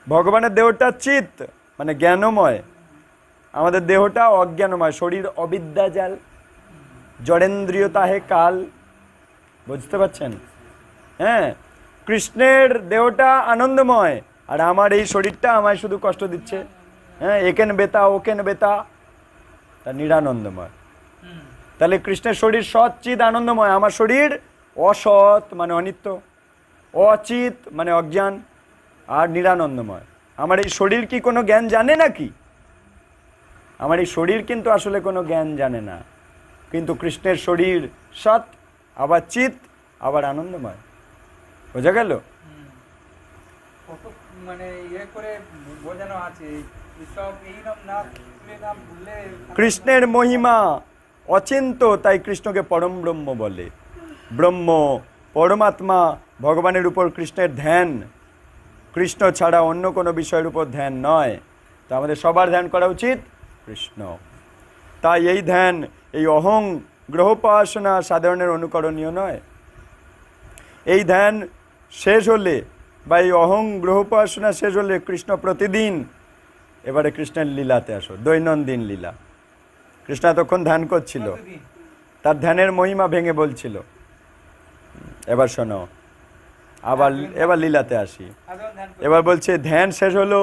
ভগবানের দেহটা চিত মানে জ্ঞানময়, আমাদের দেহটা অজ্ঞানময়। শরীর অবিদ্যাজাল, জড়েন্দ্রিয়তা হে কাল। বুঝতে পারছেন? হ্যাঁ, কৃষ্ণের দেহটা আনন্দময়, আর আমার এই শরীরটা আমায় শুধু কষ্ট দিচ্ছে। হ্যাঁ, একেন বেতা ওকেন বেতা, তা নিরানন্দময়। হুম, তাহলে কৃষ্ণের শরীর সৎ চিৎ আনন্দময়, আমার শরীর অসৎ মানে অনিত্য, অচিত মানে অজ্ঞান, আর নিরানন্দময়। আমার এই শরীর কি কোনো জ্ঞান জানে নাকি? আমার এই শরীর কিন্তু আসলে কোনো জ্ঞান জানে না, কিন্তু কৃষ্ণের শরীর সৎ, আবার চিত, আবার আনন্দময়। বোঝা গেল? হুম। কত মানে ইয়ে করে বোঝানো আছে, সব এই নাম না তুলে নাম ভুললে কৃষ্ণের মহিমা অচিন্ত, তাই কৃষ্ণকে পরম ব্রহ্ম বলে। ব্রহ্ম, পরমাত্মা, ভগবানের উপর কৃষ্ণের ধ্যান, কৃষ্ণ ছাড়া অন্য কোনো বিষয়ের উপর ধ্যান নয়। তা আমাদের সবার ধ্যান করা উচিত কৃষ্ণ। তাই এই ধ্যান, এই অহং গ্রহোপাসনা সাধারণের অনুকরণীয় নয়। এই ধ্যান শেষ হলে বা এই অহং গ্রহোপাসনা শেষ হলে কৃষ্ণ প্রতিদিন, এবারে কৃষ্ণের লীলাতে আসো, দৈনন্দিন লীলা। কৃষ্ণ এতক্ষণ ধ্যান করছিল, প্রতিদিন। তার ধ্যানের মহিমা ভেঙে বলছিল। এবার শোনো, এবার লীলাতে আসি। সাধারণ ধ্যান করতে। এবার বলছে ধ্যান শেষ হলো,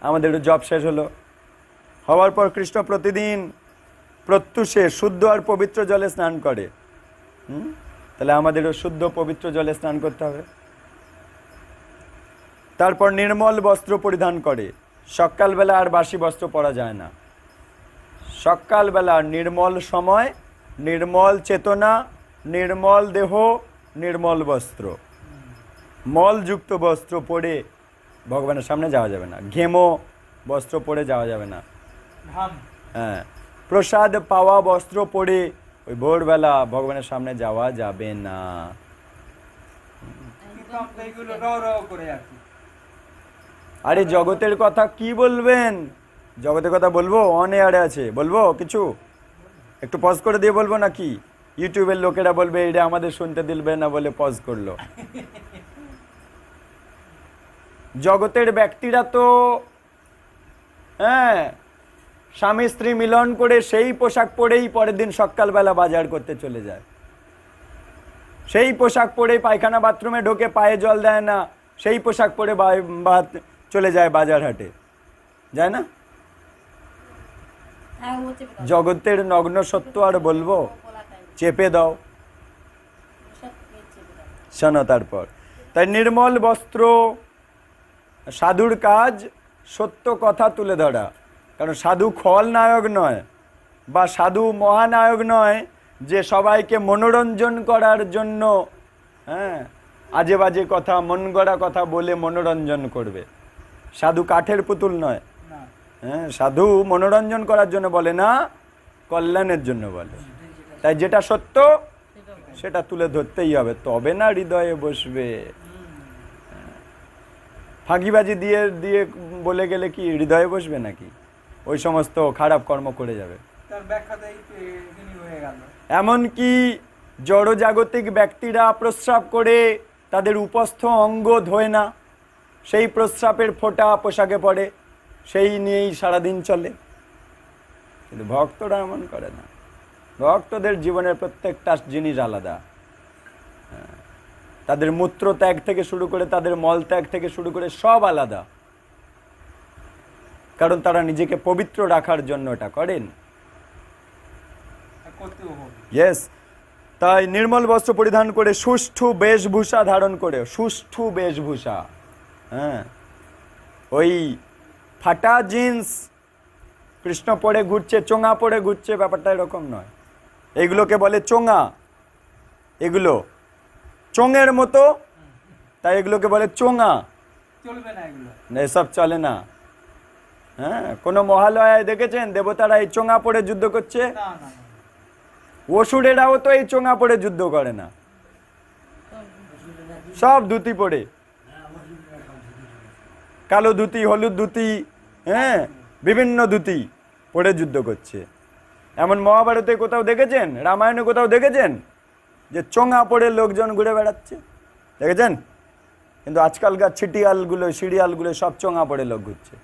আমাদের জপ শেষ হলো। হওয়ার পর কৃষ্ণ প্রতিদিন প্রত্যুষে শুদ্ধ আর পবিত্র জলে স্নান করে। তাহলে আমাদেরও শুদ্ধ পবিত্র জলে স্নান করতে হবে। তারপর নির্মল বস্ত্র পরিধান করে। সকালবেলা আর বাসি বস্ত্র পরা যায় না। সকালবেলা নির্মল সময়, নির্মল চেতনা, নির্মল দেহ, নির্মল বস্ত্র। মলযুক্ত বস্ত্র পরে ভগবানের সামনে যাওয়া যাবে না, ঘেমো বস্ত্র পরে যাওয়া যাবে না। ঘাম। হ্যাঁ, প্রসাদ পাওয়া বস্ত্র পরে ওই ভোরবেলা ভগবানের সামনে যাওয়া যাবে না। কিন্তু আমরা এগুলো রাও রাও করে আছি। আরে জগতের কথা কি বলবেন? জগতের কথা বলবো? অন এয়ারে আছে, বলবো কিছু? একটু পজ করে দিয়ে বলবো নাকি? ইউটিউবের লোকেরা বলবে এটা আমাদের শুনতে দিলবে না বলে পজ করলো। জগতের ব্যক্তিরা তো হ্যাঁ স্বামী স্ত্রী মিলন করে সেই পোশাক পরেই পরের দিন সকালবেলা বাজার করতে চলে যায়। সেই পোশাক পরে পায়খানা বাথরুমে ঢোকে, পায়ে জল দেয় না, সেই পোশাক পরে চলে যায় বাজার হাটে, যায় না? জগতের নগ্ন সত্য আর বলবো? চেপে দাও। শোনো তারপর, তাই নির্মল বস্ত্র, সাধুর কাজ সত্য কথা তুলে ধরা। কারণ সাধু খলনায়ক নয় বা সাধু মহানায়ক নয় যে সবাইকে মনোরঞ্জন করার জন্য হ্যাঁ আজে বাজে কথা, মন গড়া কথা বলে মনোরঞ্জন করবে। সাধু কাঠের পুতুল নয়। না, হ্যাঁ, সাধু মনোরঞ্জন করার জন্য বলে না, কল্যাণের জন্য বলে। তাই যেটা সত্য সেটা তুলে ধরতেই হবে, তবে না হৃদয়ে বসবে। ফাঁকিবাজি দিয়ে দিয়ে বলে গেলে কি হৃদয়ে বসবে নাকি? ওই সমস্ত খারাপ কর্ম করে যাবে। তার ব্যাখ্যাতেই তিনি হয়ে গেল। এমনকি জড়জাগতিক ব্যক্তিরা প্রস্রাব করে তাদের উপস্থ অঙ্গ ধোয় না, সেই প্রস্রাবের ফোঁটা পোশাকে পড়ে, সেই নিয়েই সারাদিন চলে। কিন্তু ভক্তরা এমন করে না। ভক্তদের জীবনের প্রত্যেকটা জিনিস আলাদা। তাদের মূত্র ত্যাগ থেকে শুরু করে তাদের মল ত্যাগ থেকে শুরু করে সব আলাদা, কারণ তারা নিজেকে পবিত্র রাখার জন্য এটা করেন। করতেও হবে। ইয়েস, তাই নির্মল বস্ত্র পরিধান করে সুষ্ঠু বেশভূষা ধারণ করে, সুষ্ঠু বেশভূষা, হ্যাঁ, ওই ফাটা জিন্স কৃষ্ণ পরে ঘুরছে, চোঙা পরে ঘুরছে, ব্যাপারটা এরকম নয়। এগুলোকে বলে চোঙা, এগুলো চোঙের মতো, তাই এগুলোকে বলে চোঙা। চলবে না এগুলো, এসব চলে না। হ্যাঁ, কোনো মহালয়ায় দেখেছেন দেবতারা এই চোঙা পরে যুদ্ধ করছে? না না না। অসুরেরাও তো এই চোঙা পরে যুদ্ধ করে না, সব ধুতি পরে, কালো ধুতি, হলুদ ধুতি, হ্যাঁ, বিভিন্ন ধুতি পরে যুদ্ধ করছে। এমন মহাভারতে কোথাও দেখেছেন, রামায়ণে কোথাও দেখেছেন যে চোঙা পরে লোকজন ঘুরে বেড়াচ্ছে? দেখেছেন? কিন্তু আজকালকার ছিটিয়ালগুলো, সিরিয়ালগুলো সব চোঙা পরে লোক ঘুরছে,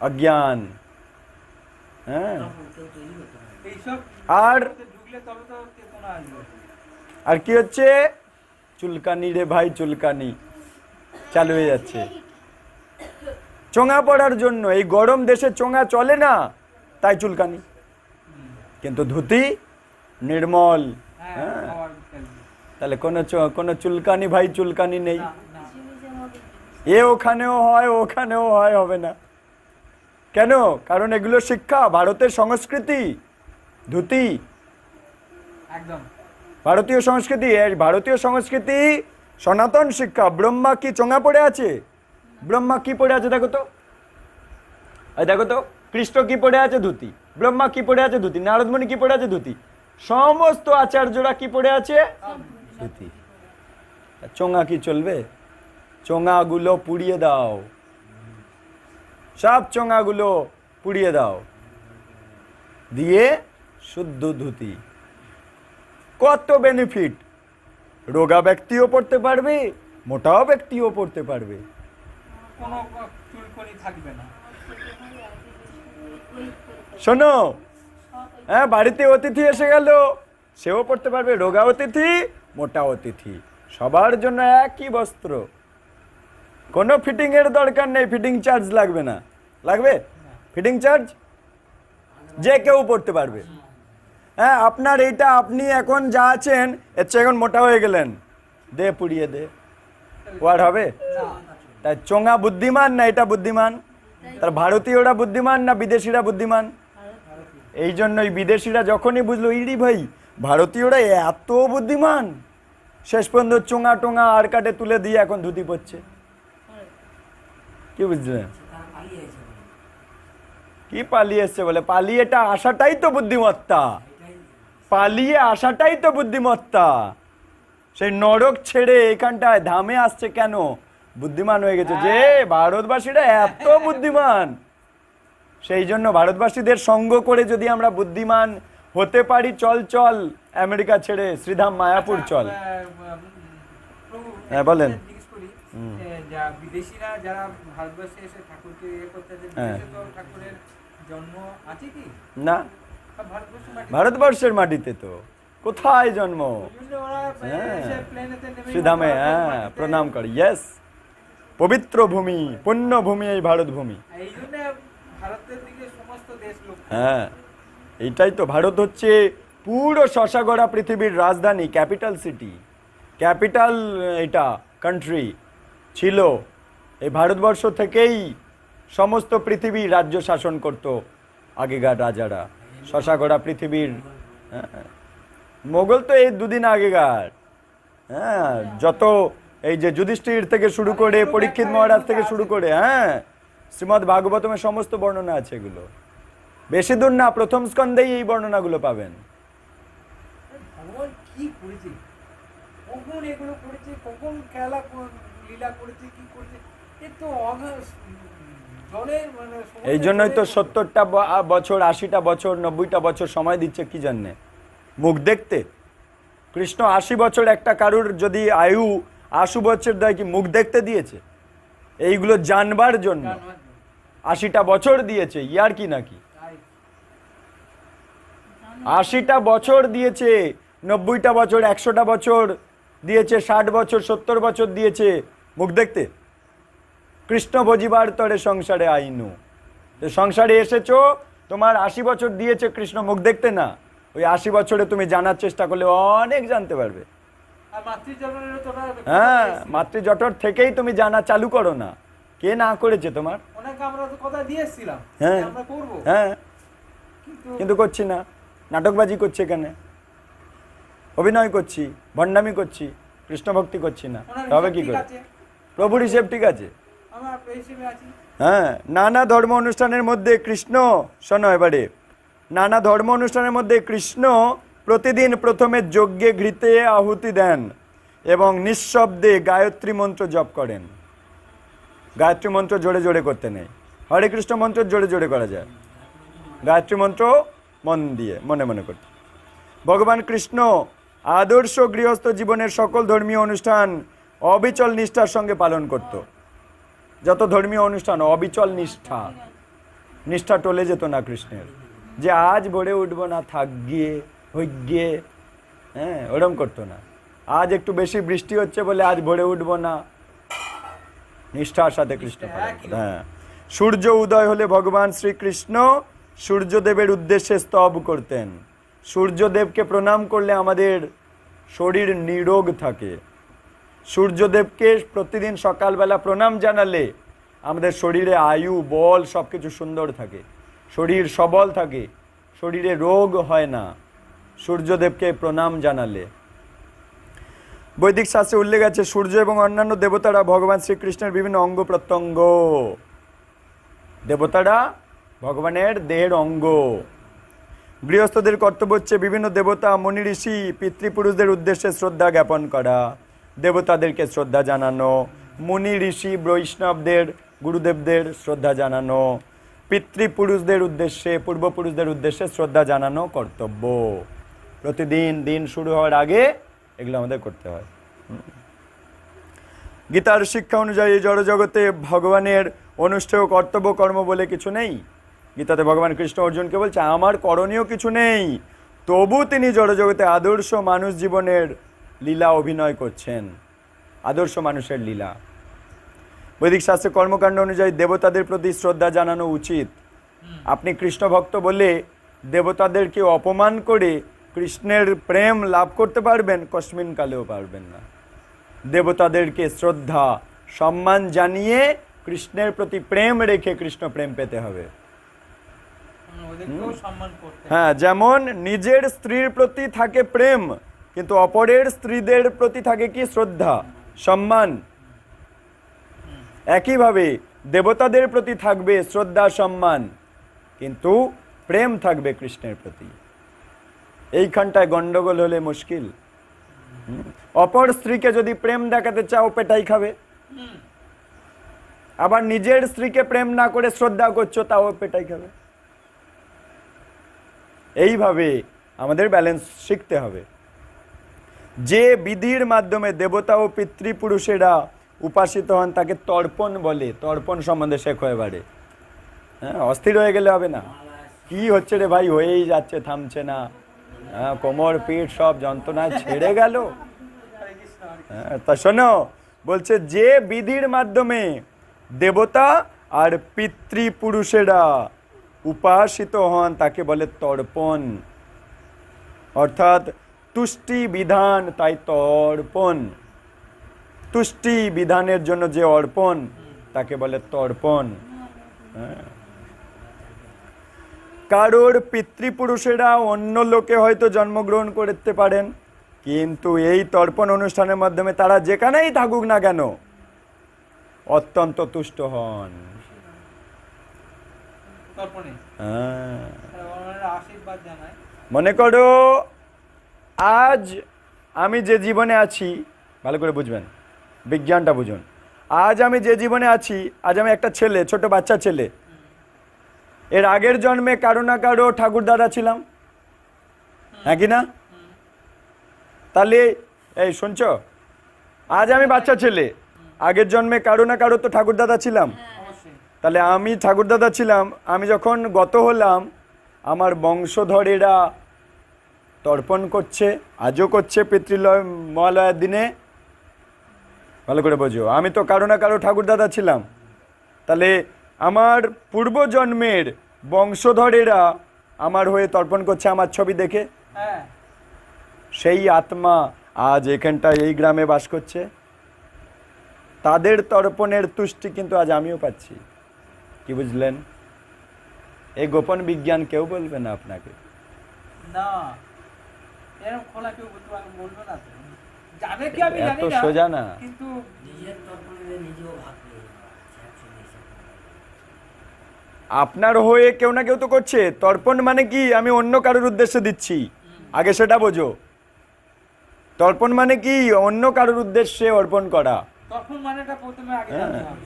অজ্ঞান। হ্যাঁ, এইসব আর ঢুকলে তবে তো চেতনা আসবে। আর কি হচ্ছে? চুলকানি রে ভাই, চুলকানি চালু হয়ে যাচ্ছে চোঙা পড়ার জন্য। এই গরম দেশে চোঙা চলে না, তাই চুলকানি। কিন্তু ধুতি নির্মল, হ্যাঁ, খাওয়ার ফেলবে। তাহলে কোনো চুলকানি ভাই, চুলকানি নেই। না, না। এ ওখানেও হয়, ওখানেও হয়, হবে না কেন? কারণ এগুলো শিক্ষা, ভারতের সংস্কৃতি। ধুতি একদম ভারতীয় সংস্কৃতি, এই ভারতীয় সংস্কৃতি সনাতন শিক্ষা। ব্রহ্মা কি চোঙা পড়ে আছে? ব্রহ্মা কি পড়ে আছে দেখো তো, এই দেখো তো, কৃষ্ণ কি পড়ে আছে? ধুতি। ব্রহ্মা কি পড়ে আছে? ধুতি। নারদমণি কি পড়ে আছে? ধুতি। সমস্ত আচার্যরা কি পড়ে আছে? ধুতি। চোঙা কি চলবে? চোঙাগুলো পুড়িয়ে দাও, সব চোঙাগুলো পুড়িয়ে দাও, দিয়ে শুদ্ধ ধুতি। কত বেনিফিট! রোগা ব্যক্তিও পড়তে পারবে, মোটাও ব্যক্তিও পড়তে পারবে। কোনো চুলকনি থাকবে না। শোনো, হ্যাঁ, বাড়িতে অতিথি এসে গেল, সেও পড়তে পারবে, রোগা অতিথি, মোটা অতিথি, সবার জন্য একই বস্ত্র। কোনো ফিটিং এর দরকার নেই, ফিটিং চার্জ লাগবে না। লাগবে ফিটিং চার্জ? যে কেউ পড়তে পারবে। হ্যাঁ, আপনার এইটা, আপনি এখন যা আছেন এর চেয়ে এখন মোটা হয়ে গেলেন, দে পুড়িয়ে দে, ও আর হবে? তাই চোঙা বুদ্ধিমান না এটা বুদ্ধিমান? তার ভারতীয়রা বুদ্ধিমান না বিদেশিরা বুদ্ধিমান? এই জন্যই বিদেশিরা যখনই বুঝলো ইরি ভাই ভারতীয়রা এত বুদ্ধিমান, শেষ পর্যন্ত চোঙা টোঙা আর কাটে তুলে দিয়ে এখন ধুতি পড়ছে। কি বুঝলেন? কি পালিয়ে এসছে বলে? পালিয়েটা আসাটাই তো বুদ্ধিমত্তা, পালিয়ে আসাটাই তো বুদ্ধিমত্তা। সেই নরক ছেড়ে এখানটায় ধামে আসছে কেন? বুদ্ধিমান হয়ে গেছে যে ভারতবাসীরা এত বুদ্ধিমান। সেই জন্য ভারতবাসীদের সঙ্গ করে যদি আমরা বুদ্ধিমান হতে পারি, চল চল আমেরিকা ছেড়ে শ্রীধাম মায়াপুর চল। প্রভু, হ্যাঁ, বলেন। জিজ্ঞেস করি, বিদেশিরা যারা ভারতবর্ষে এসে ঠাকুরকে ইয়ে করতে যায়, হ্যাঁ। বিদেশে তো ঠাকুরের জন্ম আছে কি? না, সব ভারতবর্ষের মাটিতে। ভারতবর্ষের মাটিতে তো কোথায় জন্ম? ওই জন্য ওরা হ্যাঁ। এসে প্লেনেতে নেমে শ্রীধামে, হ্যাঁ, মাটিতে- প্রণাম করে। ইয়েস, পবিত্র ভূমি, পুণ্য ভূমি এই ভারত ভূমি। এই জন্য ভারতের দিকে সমস্ত দেশ লোক। হ্যাঁ, এইটাই তো। ভারত হচ্ছে পুরো শশাগড়া পৃথিবীর রাজধানী, ক্যাপিটাল সিটি, ক্যাপিটাল এটা কান্ট্রি ছিল। এই ভারতবর্ষ থেকেই সমস্ত পৃথিবী রাজ্য শাসন করত আগেকার রাজারা। শশাগড়া পৃথিবীর, হ্যাঁ, মোগল তো এই দুদিন আগেকার। হ্যাঁ, যত এই যে যুধিষ্ঠির থেকে শুরু করে, পরীক্ষিত মহারাজ থেকে শুরু করে, হ্যাঁ, শ্রীমদ্ ভাগবতমে সমস্ত বর্ণনা আছে। এগুলো বেশি দূর না, প্রথম স্কন্ধেই এই বর্ণনাগুলো পাবেন। ভগবান কি করেছে, কখন এগুলো করেছে, কখন খেলা লীলা করেছে, কি করেছে, এ তো জলের মানে এই জন্যই তো 70টা বছর, 80টা বছর, 90টা বছর সময় দিচ্ছে কি জন্যে? মুখ দেখতে। কৃষ্ণ 80 বছর একটা কারুর যদি আয়ু 80 বছর দেয়, কি মুখ দেখতে দিয়েছে? এইগুলো জানবার জন্য 80টা বছর দিয়েছে, ইয়ার কি নাকি? 80টা বছর দিয়েছে, 90টা বছর, 100টা বছর দিয়েছে, 60 বছর, 70 বছর দিয়েছে মুখ দেখতে। কৃষ্ণ ভজিবার তরে সংসারে আইনু। তো সংসারে এসেছো, তোমার 80 বছর দিয়েছে কৃষ্ণ মুখ দেখতে না, ওই 80 বছরে তুমি জানার চেষ্টা করলে অনেক জানতে পারবে। হ্যাঁ, মাতৃজঠর থেকেই তুমি জানা চালু করো না। কে না করেছে তোমার? আমরা তো কথা দিয়েছিলাম হ্যাঁ আমরা করব, হ্যাঁ, কিন্তু করছি না। নাটকবাজি করছি, এখানে অভিনয় করছি, ভণ্ডামি করছি, কৃষ্ণ ভক্তি করছি না, তবে কি করে? প্রভুর হিসেব ঠিক আছে। হ্যাঁ, নানা ধর্ম অনুষ্ঠানের মধ্যে কৃষ্ণ, শোনো এবারে, নানা ধর্ম অনুষ্ঠানের মধ্যে কৃষ্ণ প্রতিদিন প্রথমে যজ্ঞে ঘৃতে আহুতি দেন এবং নিঃশব্দে গায়ত্রী মন্ত্র জপ করেন। গায়ত্রী মন্ত্র জোরে জোরে করতে নেই, হরে কৃষ্ণ মন্ত্র জোরে জোরে করা যায়, গায়ত্রী মন্ত্র মন দিয়ে মনে মনে করতে। ভগবান কৃষ্ণ আদর্শ গৃহস্থ জীবনের সকল ধর্মীয় অনুষ্ঠান অবিচল নিষ্ঠার সঙ্গে পালন করত। যত ধর্মীয় অনুষ্ঠান অবিচল নিষ্ঠা, নিষ্ঠা টলে যেত না কৃষ্ণের, যে আজ ভোরে উঠবো না, থাক গিয়ে হই গিয়ে, হ্যাঁ, ওরম করতো না। আজ একটু বেশি বৃষ্টি হচ্ছে বলে আজ ভোরে উঠবো না, নিষ্ঠার সাথে কৃষ্ণ পালন করত। হ্যাঁ, সূর্য উদয় হলে ভগবান শ্রীকৃষ্ণ সূর্যদেবের উদ্দেশ্যে স্তব করতেন। সূর্যদেবকে প্রণাম করলে আমাদের শরীর নিরোগ থাকে। সূর্যদেবকে প্রতিদিন সকালবেলা প্রণাম জানালে আমাদের শরীরে আয়ু, বল সব কিছু সুন্দর থাকে, শরীর সবল থাকে, শরীরে রোগ হয় না সূর্যদেবকে প্রণাম জানালে। বৈদিক শাস্ত্রে উল্লেখ আছে সূর্য এবং অন্যান্য দেবতারা ভগবান শ্রীকৃষ্ণের বিভিন্ন অঙ্গ প্রত্যঙ্গ। দেবতারা ভগবানের দেহের অঙ্গ। গৃহস্থদের কর্তব্য হচ্ছে বিভিন্ন দেবতা, মুনি, ঋষি, পিতৃপুরুষদের উদ্দেশ্যে শ্রদ্ধা জ্ঞাপন করা, দেবতাদেরকে শ্রদ্ধা জানানো, মুনি, ঋষি, বৈষ্ণবদের, গুরুদেবদের শ্রদ্ধা জানানো, পিতৃপুরুষদের উদ্দেশ্যে, পূর্বপুরুষদের উদ্দেশ্যে শ্রদ্ধা জানানো কর্তব্য। প্রতিদিন দিন শুরু হওয়ার আগে এগুলো আমাদের করতে হয়। গীতার শিক্ষা অনুযায়ী জড়জগতে ভগবানের অনুষ্ঠেয় কর্তব্য কর্ম বলে কিছু নেই। গীতাতে ভগবান কৃষ্ণ অর্জুনকে বলছে আমার করণীয় কিছু নেই, তবু তিনি জড়জগতে আদর্শ মানুষ জীবনের লীলা অভিনয় করছেন, আদর্শ মানুষের লীলা। বৈদিক শাস্ত্রে কর্মকাণ্ড অনুযায়ী দেবতাদের প্রতি শ্রদ্ধা জানানো উচিত। আপনি কৃষ্ণ ভক্ত বলে দেবতাদেরকে অপমান করে কৃষ্ণের প্রেম লাভ করতে পারবেন? কস্মিন কালেও পারবেন না। দেবতাদেরকে শ্রদ্ধা সম্মান জানিয়ে কৃষ্ণের প্রতি প্রেম রেখে কৃষ্ণ প্রেম পেতে হবে। হ্যাঁ, যেমন নিজের স্ত্রীর প্রতি থাকে প্রেম, কিন্তু অপরের স্ত্রীদের প্রতি থাকে কি? শ্রদ্ধা, সম্মান। একইভাবে দেবতাদের প্রতি থাকবে শ্রদ্ধা, সম্মান, কিন্তু প্রেম থাকবে কৃষ্ণের প্রতি। এইখানটায় গন্ডগোল হলে মুশকিল। অপর স্ত্রীকে যদি প্রেম দেখাতে চাও, পেটাই খাবে। আবার নিজের স্ত্রীকে প্রেম না করে শ্রদ্ধা করছো, তাও পেটাই খাবে। এইভাবে আমাদের ব্যালেন্স শিখতে হবে। যে বিধির মাধ্যমে দেবতা ও পিতৃপুরুষেরা উপাসিত হন তাকে তর্পণ বলে। তর্পণ সম্বন্ধে শেখো এবারে। হ্যাঁ, অস্থির হয়ে গেলে হবে না। কি হচ্ছে রে ভাই, হয়েই যাচ্ছে, থামছে না, কোমর পিঠ সব যন্ত্রণায় ছেড়ে গেল। তা শোনো, বলছে যে বিধির মাধ্যমে দেবতা আর পিতৃপুরুষেরা উপাসিত হন তাকে বলে তর্পণ, অর্থাৎ তুষ্টি বিধান, তাই তর্পণ। তুষ্টি বিধানের জন্য যে অর্পণ তাকে বলে তর্পণ। কারোর পিতৃপুরুষেরা অন্য লোকে হয়তো জন্মগ্রহণ করতে পারেন, কিন্তু এই তর্পণ অনুষ্ঠানের মাধ্যমে তারা যেখানেই থাকুক না কেন অত্যন্ত তুষ্ট হন। মনে করো আজ আমি যে জীবনে আছি, ভালো করে বুঝবেন, বিজ্ঞানটা বুঝুন। আজ আমি যে জীবনে আছি, আজ আমি একটা ছেলে, ছোট বাচ্চা ছেলে। এর আগের জন্মে কারো না কারো ঠাকুর দাদা ছিলাম, হ্যাঁ কি না? তাহলে এই শুনছো, আজ আমি বাচ্চা ছেলে, আগের জন্মে কারো না কারো তো ঠাকুর দাদা ছিলাম। অবশ্যই। তাহলে আমি ঠাকুর দাদা ছিলাম, আমি যখন গত হলাম, আমার বংশধরেরা তর্পণ করছে, আজও করছে পিতৃলয় মহালয়ার দিনে। ভালো করে বোঝো, আমি তো কারো না কারো ঠাকুর দাদা ছিলাম। তাহলে আমার পূর্বজন্মের বংশধরেরা আমার হয়ে তর্পণ করছে আমার ছবি দেখে। হ্যাঁ, সেই আত্মা আজ এখানটায় এই গ্রামে বাস করছে, তাদের তর্পণের তুষ্টি কিন্তু আজ আমিও পাচ্ছি। কি বুঝলেন? এই গোপন বিজ্ঞান কেউ বলবে না আপনাকে। না এরকম খোলা কেউ বলবে না তো। যাবে কি আমি এত জানি না, সোজা না। কিন্তু নিজের তর্পণে নিজেও ভাগ পেয়ে যাওয়া actually এসব। আপনার হয়ে কেউ না কেউ তো করছে। তর্পণ মানে কি? আমি অন্য কারোর উদ্দেশ্যে দিচ্ছি, আগে সেটা বোঝো। তর্পণ মানে কি? অন্য কারোর উদ্দেশ্যে অর্পণ করা। তখন মানেটা প্রথমে আগে জানতে হবে।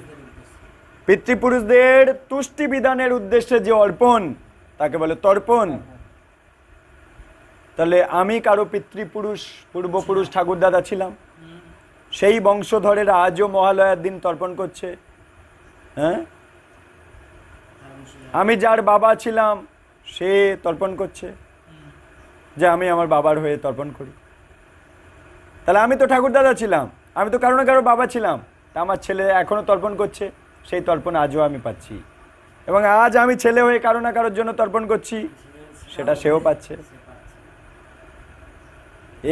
পিতৃপুরুষদের তুষ্টি বিধানের উদ্দেশ্যে যে অর্পণ, তাকে বলে তর্পণ। তাহলে আমি কারো পিতৃপুরুষ, পূর্বপুরুষ ঠাকুরদাদা ছিলাম, সেই বংশধরেরা আজও মহালয়ার দিন তর্পণ করছে। হ্যাঁ, আমি যার বাবা ছিলাম সে তর্পণ করছে, যে আমি আমার বাবার হয়ে তর্পণ করি। তাহলে আমি তো ঠাকুরদাদা ছিলাম, আমি তো কারো না কারো বাবা ছিলাম, তা আমার ছেলে এখনো তর্পণ করছে, সেই তর্পণ আজও আমি পাচ্ছি। এবং আজ আমি ছেলে হয়ে কারো না কারোর জন্য তর্পণ করছি, সেটা সেও পাচ্ছে।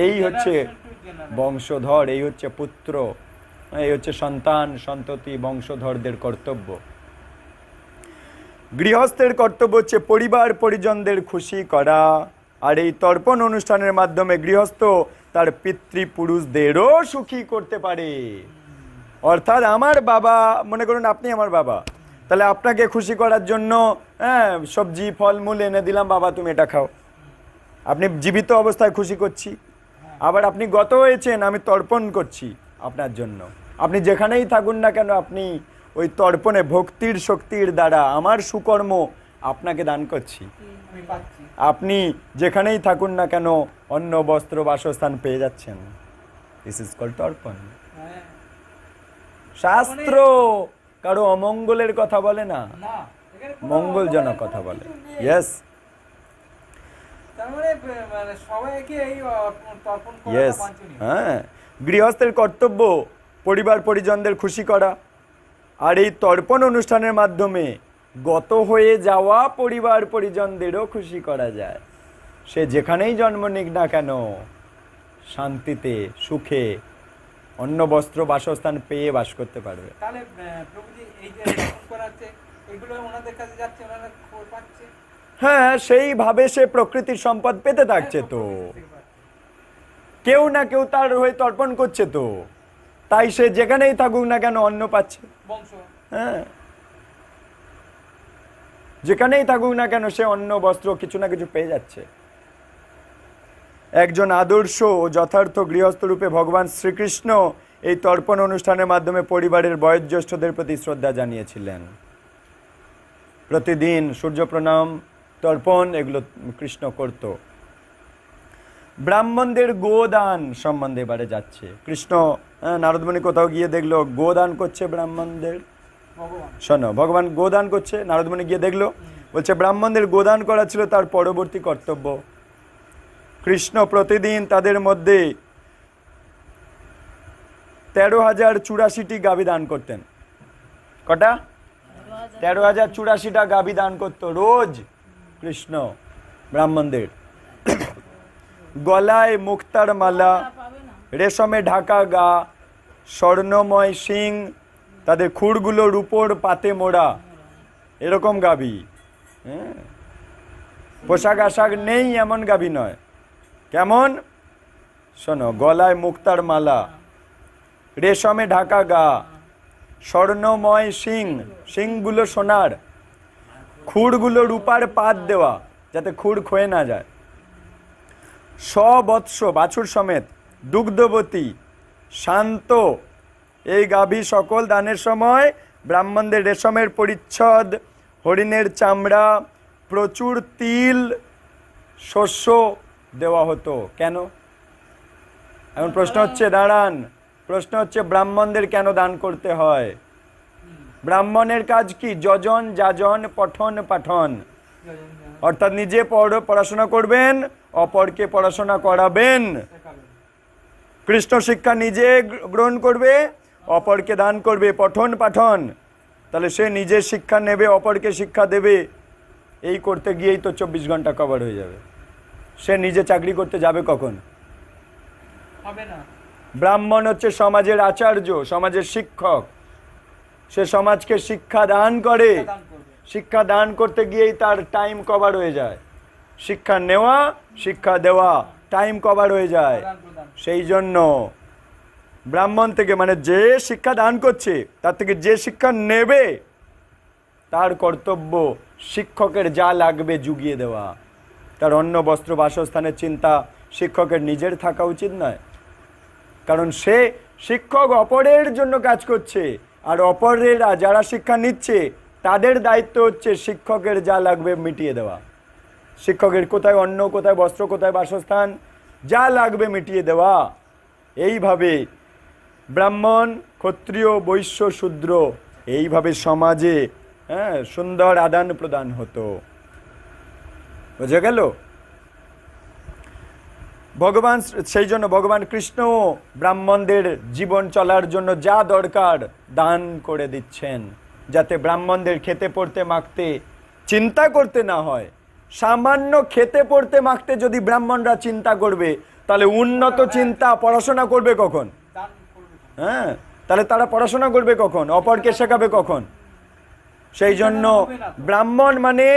এই হচ্ছে বংশধর, এই হচ্ছে পুত্র, এই হচ্ছে সন্তান সন্ততি বংশধরদের কর্তব্য। গৃহস্থের কর্তব্য হচ্ছে পরিবার পরিজনদের খুশি করা, আর এই তর্পণ অনুষ্ঠানের মাধ্যমে গৃহস্থ তার পিতৃপুরুষদেরও সুখী করতে পারে। অর্থাৎ আমার বাবা, মনে করুন আপনি আমার বাবা, তাহলে আপনাকে খুশি করার জন্য সবজি ফলমূল এনে দিলাম, বাবা তুমি এটা খাও। আপনি জীবিত অবস্থায় খুশি করছি। আবার আপনি গত হয়েছেন, আমি তর্পণ করছি আপনার জন্য। আপনি যেখানেই থাকুন না কেন, আপনি ওই তর্পণে ভক্তির শক্তির দ্বারা আমার সুকর্ম আপনাকে দান করছি। আমি পাচ্ছি। আপনি যেখানেই থাকুন না কেন অন্ন বস্ত্র বাসস্থান পেয়ে যাচ্ছেন। দিস ইজ কল্ড তর্পণ। হ্যাঁ, শাস্ত্র কারো অমঙ্গলের কথা বলে না, না এখানে কোনো মঙ্গলজনক অপরাধ কথা কোনো বলে। কিছু নেই। ইয়েস, তার মানে মানে সবাইকে এই তর্পণ করাটা ইয়েস। বাঞ্ছনীয়। হ্যাঁ, গৃহস্থের কর্তব্য পরিবার পরিজনদের খুশি করা, আর এই তর্পণ অনুষ্ঠানের মাধ্যমে গত হয়ে যাওয়া পরিবার পরিজনদেরও খুশি করা যায়। সে যেখানেই জন্ম নিক না কেন, শান্তিতে সুখে অন্ন বস্ত্র বাসস্থান পেয়ে বাস করতে পারবে। তাহলে প্রভুজি এই যে তর্পণ করাচ্ছে, এগুলো ওনাদের কাছে যাচ্ছে, ওনারা খবর পাচ্ছে। হ্যাঁ, সেইভাবে সে প্রকৃতির সম্পদ পেতে থাকছে। তো কেউ না কেউ তার হয়ে তর্পণ করছে, তো তাই সে যেখানেই থাকুক না কেন অন্ন পাচ্ছে। বংশ। হ্যাঁ, যেখানেই থাকুক না কেন সে অন্ন বস্ত্র কিছু না কিছু পেয়ে যাচ্ছে। একজন আদর্শ ও যথার্থ গৃহস্থ রূপে ভগবান শ্রীকৃষ্ণ এই তর্পণ অনুষ্ঠানের মাধ্যমে পরিবারের বয়োজ্যেষ্ঠদের প্রতি শ্রদ্ধা জানিয়েছিলেন। প্রতিদিন সূর্য প্রণাম, তর্পণ এগুলো কৃষ্ণ করত। ব্রাহ্মণদের গোদান সম্বন্ধে এবারে যাচ্ছে কৃষ্ণ। নারদমুনি কোথাও গিয়ে দেখলো গোদান করছে ব্রাহ্মণদের। ভগবান শোনো, ভগবান গোদান করছে, নারদমুনি গিয়ে দেখলো, বলছে ব্রাহ্মণদের গোদান করা ছিল তার পরবর্তী কর্তব্য। কৃষ্ণ প্রতিদিন তাদের মধ্যে 13,084টি গাভী দান করতেন। কটা? 13,084টা গাভী দান করত রোজ কৃষ্ণ ব্রাহ্মণদের। গলায় মুক্তার মালা, রেশমে ঢাকা গা, স্বর্ণময় শিং, তাদের খুরগুলো রূপোর পাতে মোড়া, এরকম গাভী। হ্যাঁ, পোশাক আশাক নেই এমন গাভী নয়। কেমন? শোনো, গলায় মুক্তার মালা, রেশমে ঢাকা গা, স্বর্ণময় শিং, শিংগুলো সোনার, খুরগুলো রূপার পাত দেওয়া যাতে খুর ক্ষয়ে না যায়, বৎস বাছুর সমেত দুগ্ধবতী শান্ত এই গাভী সকল দানের সময় ব্রাহ্মণদের রেশমের পরিচ্ছদ, হরিণের চামড়া, প্রচুর তিল, শস্য দেওয়া হতো। কেন? এখন প্রশ্ন হচ্ছে, দাঁড়ান, প্রশ্ন হচ্ছে ব্রাহ্মণদের কেন দান করতে হয়? ব্রাহ্মণের কাজ কি? যজন, যাজন, পঠন, পাঠন, অর্থাৎ নিজে পড়াশোনা করবেন, অপরকে পড়াশোনা করাবেন। কৃষ্ণ শিক্ষা নিজে গ্রহণ করবে, অপরকে দান করবে, পঠন পাঠন। তাহলে সে নিজে শিক্ষা নেবে, অপরকে শিক্ষা দেবে। এই করতে গিয়েই তো 24 ঘন্টা কভার হয়ে যাবে। সে নিজে চাকরি করতে যাবে কখন? হবে না। ব্রাহ্মণ হচ্ছে সমাজের আচার্য, সমাজের শিক্ষক। সে সমাজকে শিক্ষা দান করে। দান করবে। শিক্ষা দান করতে গিয়েই তার টাইম কভার হয়ে যায়। শিক্ষা নেওয়া, শিক্ষা দেওয়া, টাইম কভার হয়ে যায়। প্রদান প্রদান। সেই জন্য ব্রাহ্মণ থেকে, মানে যে শিক্ষা দান করছে তার থেকে যে শিক্ষা নেবে, তার কর্তব্য শিক্ষকের যা লাগবে জুগিয়ে দেওয়া। তার অন্ন, বস্ত্র, বাসস্থানের চিন্তা শিক্ষকের নিজের থাকা উচিত নয়। কারণ সে শিক্ষক অপরের জন্য কাজ করছে, আর অপরেরা যারা শিক্ষা নিচ্ছে তাদের দায়িত্ব হচ্ছে শিক্ষকের যা লাগবে মিটিয়ে দেওয়া। শিক্ষকের কোথায় অন্ন, কোথায় বস্ত্র, কোথায় বাসস্থান, যা লাগবে মিটিয়ে দেওয়া। এইভাবে ব্রাহ্মণ, ক্ষত্রিয়, বৈশ্য, শূদ্র, এইভাবে সমাজে সুন্দর আদান প্রদান হতো। বুঝে গেল? ভগবান, সেই জন্য ভগবান কৃষ্ণ ব্রাহ্মণদের জীবন চলার জন্য যা দরকার দান করে দিচ্ছেন, যাতে ব্রাহ্মণদের খেতে পড়তে মাখতে চিন্তা করতে না হয়। সামান্য খেতে পড়তে মাখতে যদি ব্রাহ্মণরা চিন্তা করবে, তাহলে উন্নত চিন্তা পড়াশোনা করবে কখন? দান করবে। হ্যাঁ, তাহলে তারা পড়াশোনা করবে কখন? অপরকে শেখাবে কখন? সেই জন্য ব্রাহ্মণ মানে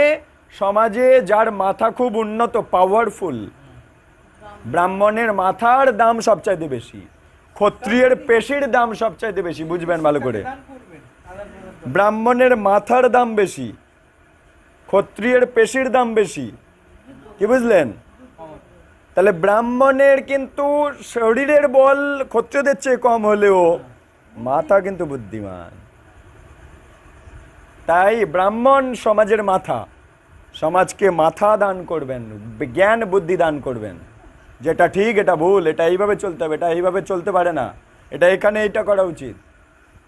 সমাজে যার মাথা খুব উন্নত, পাওয়ারফুল। ব্রাহ্মণের মাথার দাম সবচাইতে বেশি, ক্ষত্রিয়ের পেশির দাম সবচাইতে বেশি। বুঝবেন ভালো করে, দান করবেন। আদান প্রদান করবেন। ব্রাহ্মণের মাথার দাম বেশি, ক্ষত্রিয়ের পেশির দাম বেশি। কি বুঝলেন? তাহলে ব্রাহ্মণের কিন্তু শরীরের বল ক্ষত্রিয়দের চেয়ে কম হলেও মাথা কিন্তু বুদ্ধিমান। তাই ব্রাহ্মণ সমাজের মাথা, সমাজকে মাথা দান করবেন, জ্ঞান বুদ্ধি দান করবেন। যেটা ঠিক, এটা ভুল, এটা এইভাবে চলতে হবে, এটা এইভাবে চলতে পারে না, এটা এখানে এইটা করা উচিত,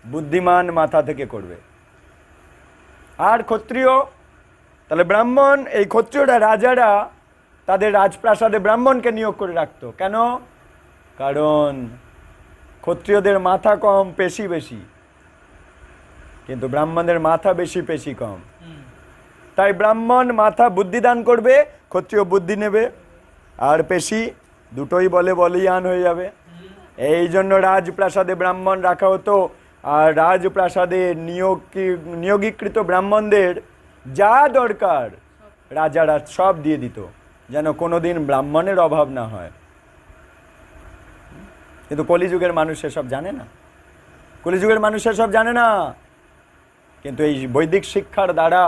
বুদ্ধিমান মাথা থেকে করবে। আর ক্ষত্রিয়, তাহলে ব্রাহ্মণ, এই ক্ষত্রিয়রা, রাজারা তাদের রাজপ্রাসাদে ব্রাহ্মণকে নিয়োগ করে রাখতো। কেন? কারণ ক্ষত্রিয়দের মাথা কম, পেশি বেশি, কিন্তু ব্রাহ্মণদের মাথা বেশি, পেশি কম। তাই ব্রাহ্মণ মাথা বুদ্ধি দান করবে, ক্ষত্রিয় বুদ্ধি নেবে, আর পেশি দুটোই বলিয়ান হয়ে যাবে। এই জন্য রাজপ্রাসাদে ব্রাহ্মণ রাখা হতো। আর রাজপ্রাসাদে নিয়োগীকৃত ব্রাহ্মণদের যা দরকার রাজারা সব দিয়ে দিত, যেন কোনোদিন ব্রাহ্মণের অভাব না হয়। কিন্তু কলিযুগের মানুষ এসব জানে না, কলিযুগের মানুষ এসব জানে না। কিন্তু এই বৈদিক শিক্ষার দ্বারা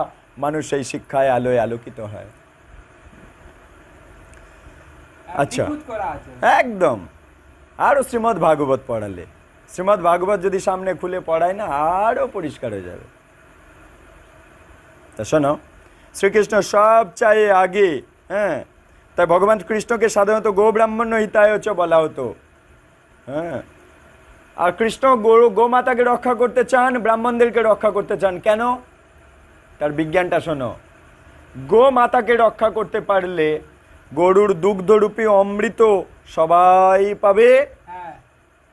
মানুষ এই শিক্ষায় আলোয় আলোকিত হয়। আচ্ছা, নিখুঁত করা আছে। একদম। আরও শ্রীমদ্ ভাগবত পড়ালে, শ্রীমদ্ ভাগবত যদি সামনে খুলে পড়ায় না, আরও পরিষ্কার হয়ে যাবে। তা শোনো, শ্রীকৃষ্ণ সব চাই আগে। হ্যাঁ, তাই ভগবান কৃষ্ণকে সাধারণত গো ব্রাহ্মণ হিতায়চ বলা হতো। হ্যাঁ, আর কৃষ্ণ গোমাতাকে রক্ষা করতে চান, ব্রাহ্মণদেরকে রক্ষা করতে চান। কেন? তার বিজ্ঞানটা শোনো। গোমাতাকে রক্ষা করতে পারলে গরুর দুগ্ধরূপী অমৃত সবাই পাবে। হ্যাঁ।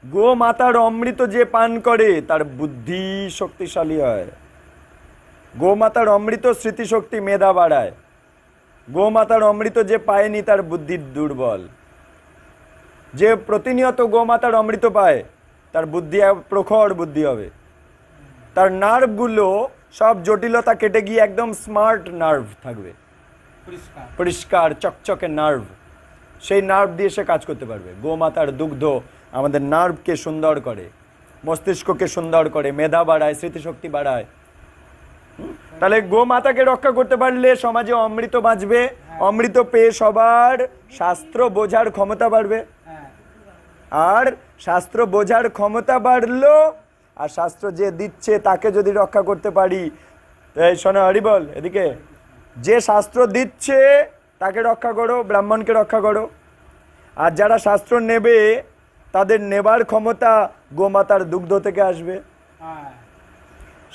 গোমাতার অমৃত যে পান করে তার বুদ্ধি শক্তিশালী হয়। গোমাতার অমৃত স্মৃতিশক্তি, মেধা বাড়ায়। গোমাতার অমৃত যে পায়নি তার বুদ্ধি দুর্বল। যে প্রতিনিয়ত গোমাতার অমৃত পায় তার বুদ্ধি প্রখর বুদ্ধি হবে। তার নার্ভগুলো সব জটিলতা কেটে গিয়ে একদম স্মার্ট নার্ভ থাকবে, পরিষ্কার। পরিষ্কার চকচকে নার্ভ। সেই নার্ভ দিয়ে সে কাজ করতে পারবে। গোমাতার দুগ্ধ আমাদের নার্ভকে সুন্দর করে, মস্তিষ্ককে সুন্দর করে, মেধা বাড়ায়, স্মৃতিশক্তি বাড়ায়। তাহলে গোমাতাকে রক্ষা করতে পারলে সমাজে অমৃত বাঁচবে, অমৃত পেয়ে সবার শাস্ত্র বোঝার ক্ষমতা বাড়বে, হ্যাঁ আর শাস্ত্র বোঝার ক্ষমতা বাড়লো, আর শাস্ত্র যে দিচ্ছে তাকে যদি রক্ষা করতে পারি, এই শোনো হরি বল এদিকে, যে শাস্ত্র দিচ্ছে তাকে রক্ষা করো, ব্রাহ্মণকে রক্ষা করো। আর যারা শাস্ত্র নেবে তাদের নেবার ক্ষমতা গোমাতার দুগ্ধ থেকে আসবে। হ্যাঁ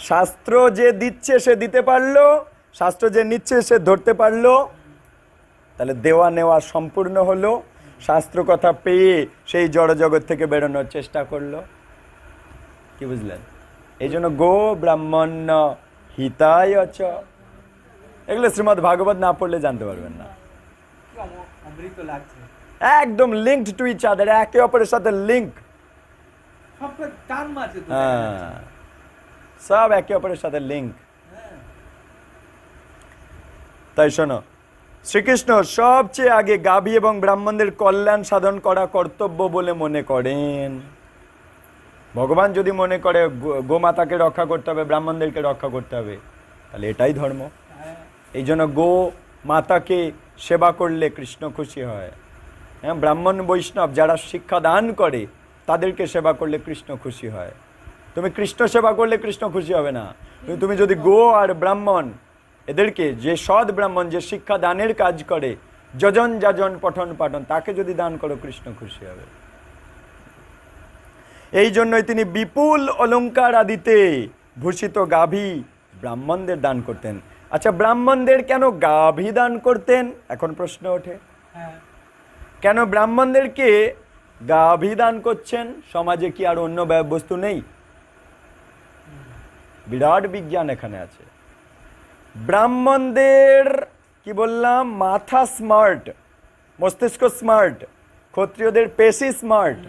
শাস্ত্র যে দিচ্ছে সে দিতে পারলো, শাস্ত্র যে নিচ্ছে সে ধরতে পারলো, তাহলে দেওয়া নেওয়া সম্পূর্ণ হলো। শাস্ত্র কথা পেয়ে সেই জড়জগৎ থেকে বেরোনোর চেষ্টা করলো। কি বুঝলেন? এই জন্য গো ব্রাহ্মণ হিতায় চ, এগুলো শ্রীমদ্ ভাগবত না পড়লে জানতে পারবেন না। কি অমৃত লাগছে, একদম লিঙ্কড টু ইচ আদার, একে অপরের সাথে লিঙ্ক। সব টান মারছে তো, হ্যাঁ, সব একে অপরের সাথে লিঙ্ক। হ্যাঁ তাই শোনো, শ্রীকৃষ্ণ সবচেয়ে আগে গাভী এবং ব্রাহ্মণদের কল্যাণ সাধন করা কর্তব্য বলে মনে করেন। ভগবান যদি মনে করে গোমাতাকে রক্ষা করতে হবে, ব্রাহ্মণদেরকে রক্ষা করতে হবে, তাহলে এটাই ধর্ম। হ্যাঁ এই জন্য গো মাতাকে সেবা করলে কৃষ্ণ খুশি হয়। হ্যাঁ, ব্রাহ্মণ বৈষ্ণব যারা শিক্ষা দান করে তাদেরকে সেবা করলে কৃষ্ণ খুশি হয়। তুমি কৃষ্ণ সেবা করলে কৃষ্ণ খুশি হবে না। তুমি যদি গো আর ব্রাহ্মণ এদেরকে, যে সৎ ব্রাহ্মণ যে শিক্ষা দানের কাজ করে, যজন যাজন পঠন পাঠন, তাকে যদি দান করো কৃষ্ণ খুশি হবে। এই জন্যই তিনি বিপুল অলংকার আদিতে ভূষিত গাভী ব্রাহ্মণদের দান করতেন। আচ্ছা, ব্রাহ্মণদের কেন গাভী দান করতেন? এখন প্রশ্ন ওঠে, হ্যাঁ কেন ব্রাহ্মণদেরকে গাভী দান করছেন? সমাজে কি আর অন্য বস্তু নেই? বিরাট বিজ্ঞান এখানে আছে। ব্রাহ্মণদের কি বললাম, মাথা স্মার্ট, মস্তিষ্ক স্মার্ট, ক্ষত্রিয়দের পেশি স্মার্ট।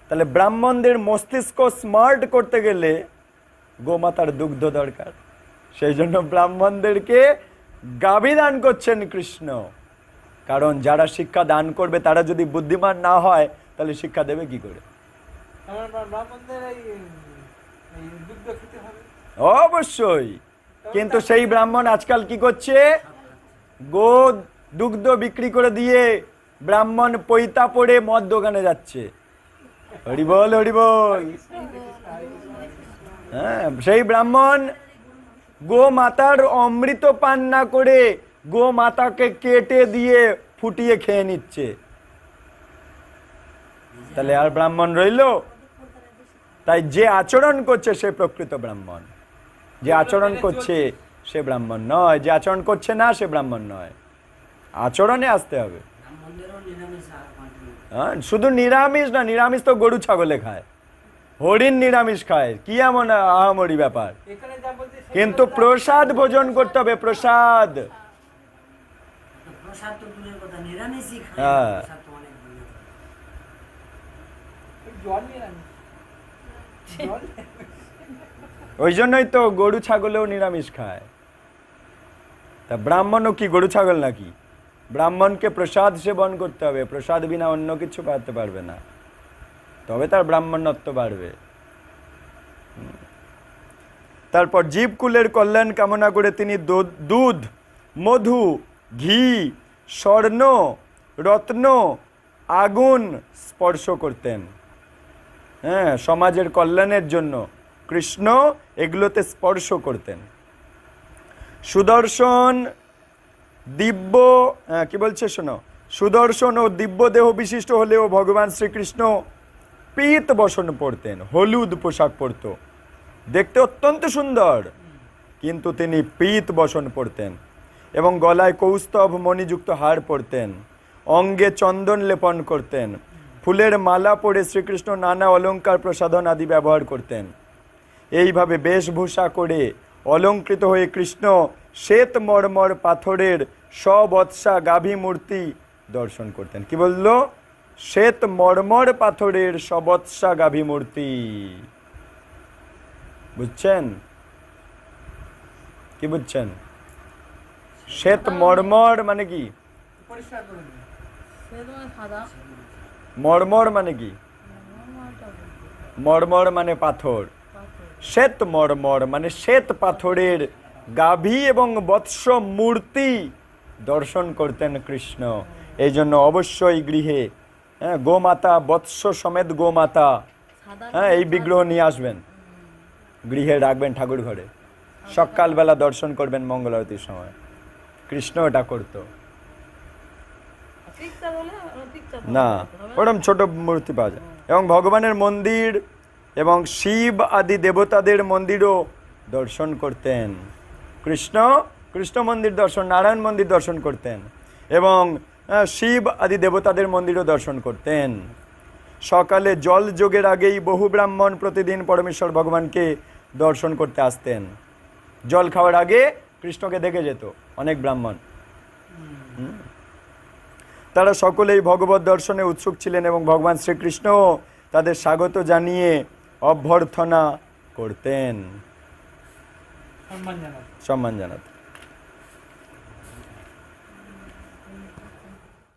তাহলে ব্রাহ্মণদের মস্তিষ্ক স্মার্ট করতে গেলে গোমাতার দুগ্ধ দরকার। সেই জন্য ব্রাহ্মণদেরকে গাভী দান করছেন কৃষ্ণ। কারণ যারা শিক্ষা দান করবে তারা যদি বুদ্ধিমান না হয় তাহলে শিক্ষা দেবে কি করে? আমার ব্রাহ্মণদের এই দুগ্ধ খেতে হবে অবশ্যই। কিন্তু সেই ব্রাহ্মণ আজকাল কি করছে? গো দুগ্ধ বিক্রি করে দিয়ে ব্রাহ্মণ পৈতা পড়ে মদ দোকানে যাচ্ছে। হরি বল, হরি বল। হ্যাঁ, সেই ব্রাহ্মণ গো মাতার অমৃত পান না করে গো মাতাকে কেটে দিয়ে ফুটিয়ে খেয়ে নিচ্ছে। তাহলে আর ব্রাহ্মণ রইলো? তাই যে আচরণ করছে সে প্রকৃত ব্রাহ্মণ, যে আচরণ করছে সে ব্রাহ্মণ নয়, যে আচরণ করছে না সে ব্রাহ্মণ নয়। আচরণে আসতে হবে। ব্রাহ্মণদেরও নিরামিষ আহার কন্টিনিউ। হ্যাঁ, শুধু নিরামিষ না, নিরামিষ তো গরু ছাগলে খায়, হরিণ নিরামিষ খায়, কি এমন আহামরি ব্যাপার? এখানে যা বলছে সেটা কিন্তু প্রসাদ ভোজন করতে হবে, প্রসাদ। প্রসাদ তো দূরের কথা, নিরামিষই খায়, হ্যাঁ। প্রসাদ তো অনেক দূরের কথা। জল নিয়ে রাখি জল ওই জন্যই তো গরু ছাগলেও নিরামিষ খায়। তা ব্রাহ্মণও কি গরু ছাগল নাকি? ব্রাহ্মণকে প্রসাদ সেবন করতে হবে, প্রসাদ বিনা অন্য কিছু পাতে পারবে না, তবে তার ব্রাহ্মণত্ব বাড়বে। তারপর জীবকুলের কল্যাণ কামনা করে তিনি দুধ, মধু, ঘি, স্বর্ণ, রত্ন, আগুন স্পর্শ করতেন। হ্যাঁ, সমাজের কল্যাণের জন্য কৃষ্ণ এগুলোতে স্পর্শ করতেন। সুদর্শন দিব্য, কি বলছে শোনো, সুদর্শন ও দিব্য দেহ বিশিষ্ট হলেও ভগবান শ্রীকৃষ্ণ পীত বসন পরতেন, হলুদ পোশাক পরত, দেখতে অত্যন্ত সুন্দর, কিন্তু তিনি পীত বসন পরতেন এবং গলায় কৌস্তভ মণিযুক্ত হার পরতেন, অঙ্গে চন্দন লেপন করতেন, ফুলের মালা পরে শ্রীকৃষ্ণ নানা অলংকার প্রসাধন আদি ব্যবহার করতেন। এইভাবে বেশভূষা করে অলঙ্কৃত হয়ে কৃষ্ণ শ্বেত মর্মর পাথরের সবৎসা গাভী মূর্তি দর্শন করতেন। কি বললো? শ্বেত মর্মর পাথরের সবৎসা গাভী মূর্তি। বুঝছেন? কি বুঝছেন? শ্বেত মর্মর মানে কি? পরিষ্কার করে দিন। মর্মর মানে কি? মর্মর মানে পাথর, শ্বেত মর্মর মানে শ্বেত পাথরের গাভী এবং বৎস মূর্তি দর্শন করতেন কৃষ্ণ। এই জন্য অবশ্যই গৃহে গোমাতা, বৎস সমেত গোমাতা, এই বিগ্রহ নিয়ে আসবেন, গৃহে রাখবেন, ঠাকুর ঘরে সকালবেলা দর্শন করবেন মঙ্গল আরতির সময়। কৃষ্ণ এটা করতো না, ওরকম ছোট মূর্তি পাওয়া যায়। এবং ভগবানের মন্দির এবং শিব আদি দেবতাদের মন্দিরও দর্শন করতেন কৃষ্ণ। কৃষ্ণ মন্দির দর্শন, নারায়ণ মন্দির দর্শন করতেন এবং শিব আদি দেবতাদের মন্দিরও দর্শন করতেন। সকালে জল যোগের আগেই বহু ব্রাহ্মণ প্রতিদিন পরমেশ্বর ভগবানকে দর্শন করতে আসতেন। জল খাওয়ার আগে কৃষ্ণকে দেখে যেত অনেক ব্রাহ্মণ। তারা সকলেই ভগবত দর্শনে উৎসুক ছিলেন এবং ভগবান শ্রীকৃষ্ণ তাদের স্বাগত জানিয়ে অভ্যর্থনা করতেন, সম্মান জানাতে। সম্মান জানাতেন।